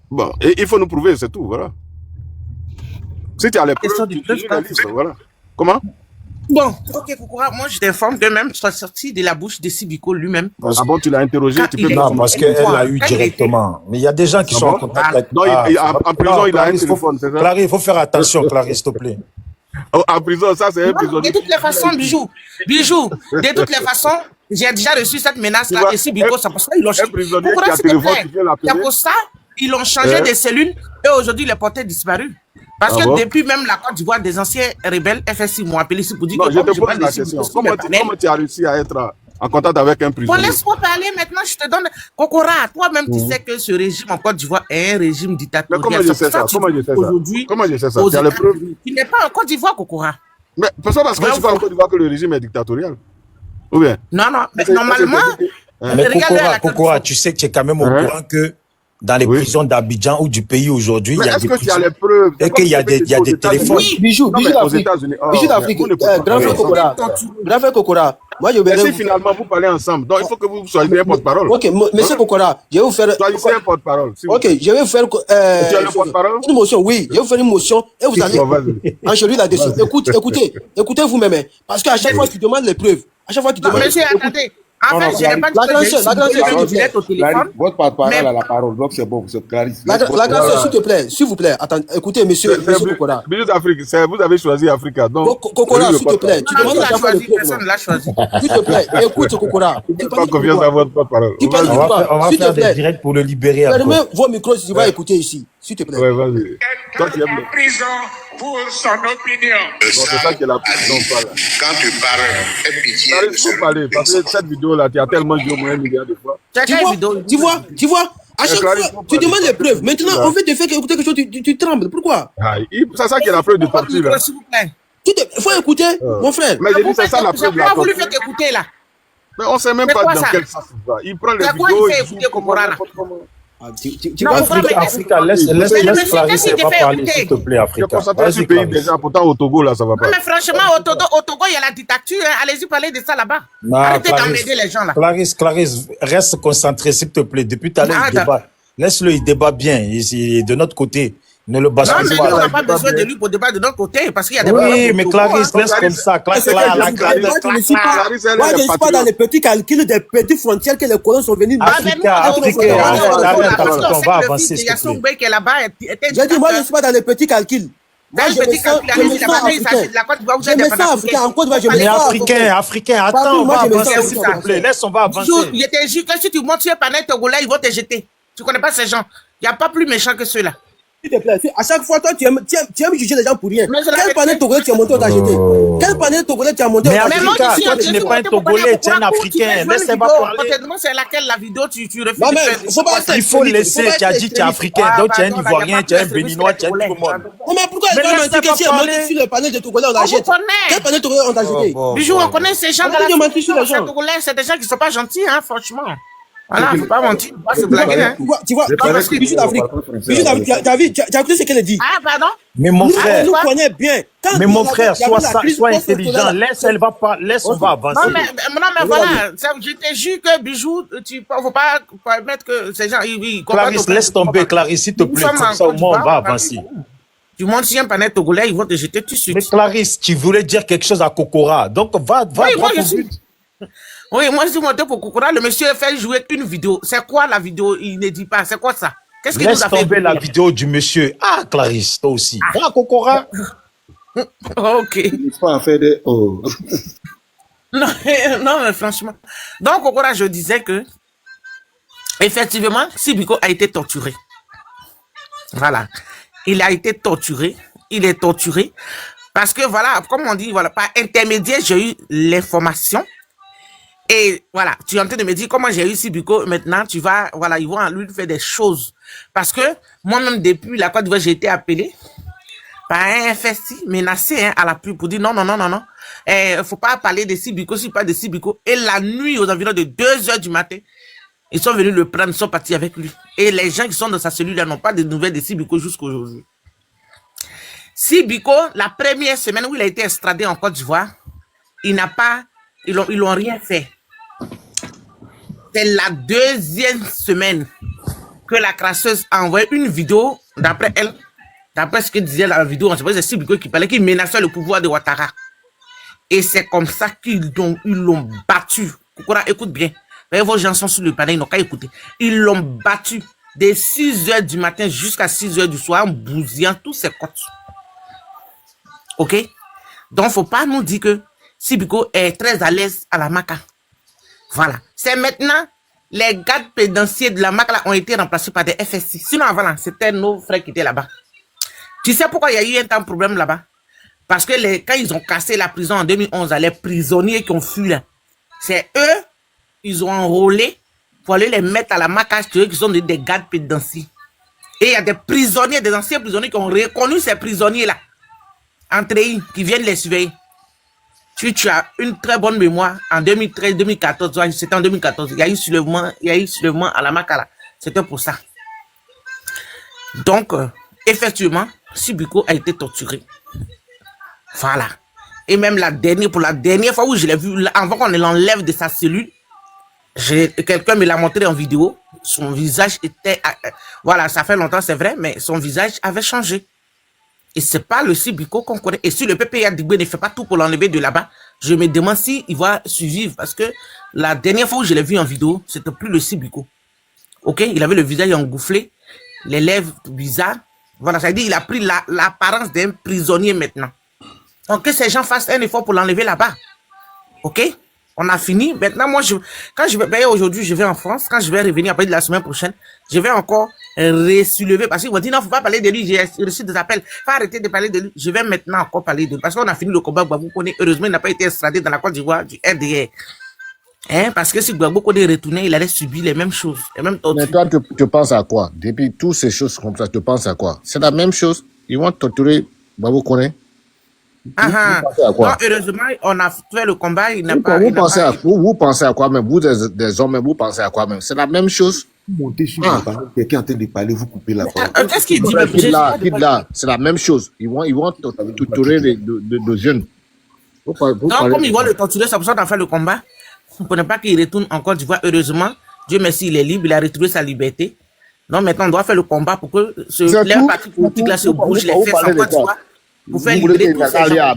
Bon, et il faut nous prouver, c'est tout, voilà. Si tu as les preuves, tu la liste, voilà. Comment? Bon, ok, Kokora, moi je t'informe que même tu as sorti de la bouche de Sibiko lui-même. Ah bon, tu l'as interrogé, tu peux non, parce qu'elle l'a eu directement. Mais il y a des gens qui sont en contact avec... Non, en prison, il a un téléphone, c'est ça? Clarisse, il faut faire attention, Clarisse, s'il te plaît. En prison, ça c'est un prisonnier. De toutes les façons, Bijou, de toutes les façons, j'ai déjà reçu cette menace-là et Sibiko, c'est pour ça qu'ils l'ont changé. Kokora, s'il te plaît, c'est pour ça ils l'ont changé de cellule et aujourd'hui les portés disparus. Parce que depuis même la Côte d'Ivoire, des anciens rebelles FSI m'ont appelé ici pour dire que... je te pose la question. Comment tu as réussi à être en contact avec un prisonnier? Bon, laisse-moi parler maintenant, je te donne... Kokora, toi-même, tu sais que ce régime en Côte d'Ivoire est un régime dictatorial. Mais comment je sais ça? Comment je sais ça? Tu as les preuves? Tu n'es pas en Côte d'Ivoire, Kokora. Mais personne parce que je suis pas en Côte d'Ivoire que le régime est dictatorial. Ou bien? Non, mais normalement... Mais Kokora, tu sais que tu es quand même au courant que dans les prisons d'Abidjan ou du pays aujourd'hui, il y a des prisons. Et qu'il y a des téléphones. Oui, Bijou d'Afrique. Grand frère Kokora. Moi, je vais... Si finalement vous parlez ensemble, donc il faut que vous soyez un porte-parole. Ok, monsieur Kokora, je vais vous faire... Soyez un porte-parole. Ok, je vais vous faire... Tu as un porte-parole? Une motion, oui. Je vais vous faire une motion et vous allez enchaîner là-dessus. Écoutez vous-même. Parce qu'à chaque fois tu demandes les preuves, à chaque fois tu demandes... Monsieur, attendez. En fait, je n'ai pas dit que au téléphone. Votre porte-parole a la parole, donc c'est bon, c'est Clarisse. La grâce, s'il vous plaît, attendez, écoutez, monsieur Kokora. Ministre d'Afrique, vous avez choisi Africa, donc... Kokora, s'il te plaît, tu demandes à chaque fois le preuve. Personne ne l'a choisi. S'il te plaît, écoute, Kokora. Je n'ai pas confiance à votre porte-parole. On va faire des directs pour le libérer. Fermez vos micros si tu vas écouter ici, s'il te plaît. Oui, vas-y. Toi, tu aimes le... prison pour son opinion. C'est ça qui est la prison. Quand tu parles, fais pitié. Il faut parler, parce que cette vidéo-là, tu as tellement joué au moins 1 milliard de fois. Tu vois, à chaque fois, tu demandes les preuves. Maintenant, on veut te faire écouter quelque chose, tu trembles. Pourquoi? C'est ça qui est la preuve de torture. Il faut écouter, mon frère. Mais j'ai dit, c'est ça la preuve de la torture. voulu faire écouter là. Mais on ne sait même pas dans quel sens il va. Il prend les vidéos, il fait écouter Kokora là. Africa, laisse Clarisse, elle va parler, s'il te plaît, Africa. Vas-y, pays déjà, pourtant au Togo, là, ça va pas. Mais franchement, au Togo, il y a la dictature. Allez-y parler de ça là-bas. Arrêtez d'emmerder les gens là. Clarisse, reste concentré, s'il te plaît. Depuis tout à l'heure, il débat. Laisse-le, il débat bien. Il est de notre côté. Ne le bascule pas. Non, mais on n'a pas besoin de lui pour débattre de notre côté, parce qu'il y a des... Oui, mais Clarisse, laisse comme ça. Clarisse, je ne suis pas dans les petits calculs des petites frontières que les colons sont venus... Africain, on va avancer, s'il te plaît. J'ai dit, moi, je ne suis pas dans les petits calculs. Moi, je me sens africain. En Côte d'Ivoire, je me sens africain. Attends, on va avancer, s'il te plaît. Laisse, on va avancer. Il était juste que si tu montes sur un panel togolais, ils vont te jeter. Tu ne connais pas ces gens. Il n'y a pas plus méchant que ceux-là. S'il te plaît, à chaque fois, toi, tu aimes juger les gens pour rien. Quel panel togolais tu as monté, on t'a jeté? Quel panel togolais tu as monté, on t'a jeté? Mais Africa, toi, tu n'es pas un Togolais, tu es un Africain. Laisse-moi parler. C'est laquelle la vidéo, tu refuses de faire? Il faut laisser, tu as dit que tu es Africain, donc tu es un Ivoirien, tu es un Béninois, tu es un tout le monde. Mais pourquoi elle m'a dit que si elle monte sur le panel de Togolais, on t'a jeté? Quel panel togolais on t'a jeté? Bijou, on connaît ces gens dans la Togolais, c'est des gens qui ne sont pas gentils, hein, franchement. Voilà, faut pas mentir, faut pas se blaguer, hein. Tu vois, Bijou d'Afrique, tu as vu ce qu'elle a dit? Ah, pardon? Mais mon frère, nous connaît bien. Mais mon frère, sois intelligent, laisse, on va avancer. Non, mais voilà, je te jure que Bijou, faut pas permettre que ces gens, ils Clarisse, laisse tomber, Clarisse, s'il te plaît, comme ça au moins on va avancer. Tu montes sur un panel togolais, ils vont te jeter tout de suite. Mais Clarisse, tu voulais dire quelque chose à Kokora, donc va droit au but. Oui, moi, je suis monté pour Kokora. Le monsieur fait jouer une vidéo. C'est quoi la vidéo? Il ne dit pas. C'est quoi ça? Qu'est-ce qu'il nous Laisse a fait? tomber la vidéo du monsieur. Ah, Clarisse, toi aussi. Va, Kokora. Ok. Il faut en faire des... Oh. Non, non, mais franchement. Donc, Kokora, je disais que, effectivement, Sibiko a été torturé. Voilà. Il a été torturé. Il est torturé. Parce que, voilà, comme on dit, voilà, par intermédiaire, j'ai eu l'information. Et voilà, tu es en train de me dire comment j'ai eu Sibiko. Maintenant, tu vas, voilà, ils vont lui faire des choses. Parce que, moi-même, depuis la Côte d'Ivoire, j'ai été appelé par un FSI menacé à la pub pour dire non. Faut pas parler de Sibiko, si pas de Sibiko. Et la nuit, aux environs de 2h du matin, ils sont venus le prendre, ils sont partis avec lui. Et les gens qui sont dans sa cellule là n'ont pas de nouvelles de Sibiko jusqu'à aujourd'hui. Sibiko, la première semaine où il a été extradé en Côte d'Ivoire, ils l'ont rien fait. C'est la deuxième semaine que la crasseuse a envoyé une vidéo, d'après elle, d'après ce que disait la vidéo, on sait pas, c'est Sibiko qui parlait, qui menaçait le pouvoir de Ouattara. Et c'est comme ça qu'ils l'ont battu. Kokora, écoute bien. Vos gens sont sur le panel, ils n'ont qu'à écouter. Ils l'ont battu de 6h du matin jusqu'à 6h du soir en bousillant tous ses côtes. Ok? Donc, faut pas nous dire que Sibiko est très à l'aise à la Maca. Voilà. C'est maintenant, les gardes pénitentiaires de la Maca là, ont été remplacés par des FSI. Sinon, avant là, c'était nos frères qui étaient là-bas. Tu sais pourquoi il y a eu un temps problème là-bas? Parce que quand ils ont cassé la prison en 2011, les prisonniers qui ont fui là, c'est eux, ils ont enrôlé pour aller les mettre à la Maca, qui sont des gardes pénitentiaires. Et il y a des prisonniers, des anciens prisonniers qui ont reconnu ces prisonniers-là, entre eux, qui viennent les surveiller. Tu as une très bonne mémoire. En 2013, 2014, c'était en 2014, il y a eu soulèvement à la Maca. C'était pour ça. Donc, effectivement, Sibiko a été torturé. Voilà. Et même pour la dernière fois où je l'ai vu, avant qu'on l'enlève de sa cellule, quelqu'un me l'a montré en vidéo. Son visage était, voilà, ça fait longtemps, c'est vrai, mais son visage avait changé. Et c'est pas le Sibiko qu'on connaît. Et si le PPA Digbe ne fait pas tout pour l'enlever de là-bas, je me demande s'il va survivre. Parce que la dernière fois où je l'ai vu en vidéo, c'était plus le Sibiko. Ok? Il avait le visage engoufflé, les lèvres bizarres. Voilà, ça veut dire qu'il a pris l'apparence d'un prisonnier maintenant. Donc que ces gens fassent un effort pour l'enlever là-bas. Ok? On a fini. Maintenant, moi, quand je vais, aujourd'hui, je vais en France. Quand je vais revenir après de la semaine prochaine, je vais encore soulever. Parce qu'ils vont dire, non, faut pas parler de lui. J'ai reçu des appels. Faut arrêter de parler de lui. Je vais maintenant encore parler de lui. Parce qu'on a fini le combat. Gbagbo Kone, heureusement, il n'a pas été extradé dans la Côte d'Ivoire du RDR. Hein? Parce que si Gbagbo Kone retournait, il allait subir les mêmes choses. Les mêmes tortures. Mais toi, tu penses à quoi? Depuis toutes ces choses comme ça, tu penses à quoi? C'est la même chose. Ils vont torturer Gbagbo Kone. Non, heureusement, on a fait le combat. Il n'a pas. Vous pensez à quoi même? Vous, des hommes, vous pensez à quoi même? C'est la même chose. Vous montez sur le panneau, quelqu'un est en train de parler, vous coupez la parole. Qu'est-ce qu'il dit? Quitte là, c'est la même chose. Ils vont torturer les jeunes. Non, comme ils vont le torturer, c'est pour ça qu'on a fait le combat. On ne connaît pas qu'il retourne en Côte d'Ivoire. Heureusement, Dieu merci, il est libre, il a retrouvé sa liberté. Non, maintenant, on doit faire le combat pour que les partis politiques là se bougent les fesses en Côte d'Ivoire. Pour faire libérer tous ces gens.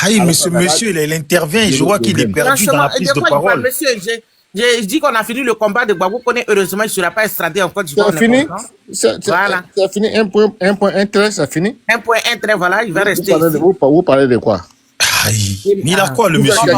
Aïe, monsieur, il intervient. Je vois qu'il est perdu dans la prise de parole. Monsieur, je dis qu'on a fini le combat de Gbagbo Kone. Heureusement, il ne sera pas extradé en Côte d'Ivoire. C'est fini. Voilà. C'est fini. Un point, un trait, c'est fini. Un point, un trait, voilà, il va rester. Vous parlez de quoi? Aïe. Mais il a quoi, le monsieur?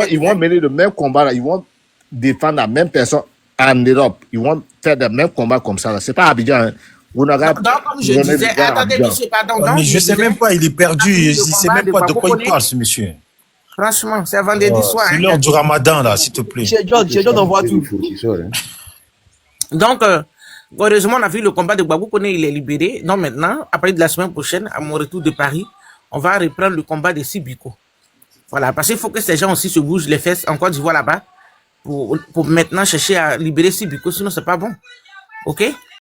Ils vont mener le même combat là. Ils vont défendre la même personne en Europe. Ils vont faire le même combat comme ça. C'est pas Abidjan. Hein. Donc, comme je disais, attendez, monsieur, pardon. Mais je ne sais même pas, il est perdu. Je ne sais même pas de quoi il parle, ce monsieur. Franchement, c'est vendredi soir. C'est l'heure du ramadan, là, s'il te plaît. Chez John, on voit tout. Donc, heureusement, on a vu le combat de Gbagbo Kone, il est libéré. Donc, maintenant, à partir de la semaine prochaine, à mon retour de Paris, on va reprendre le combat de Sibiko. Voilà, parce qu'il faut que ces gens aussi se bougent les fesses en Côte d'Ivoire là-bas pour maintenant chercher à libérer Sibiko, sinon c'est pas bon. Ok?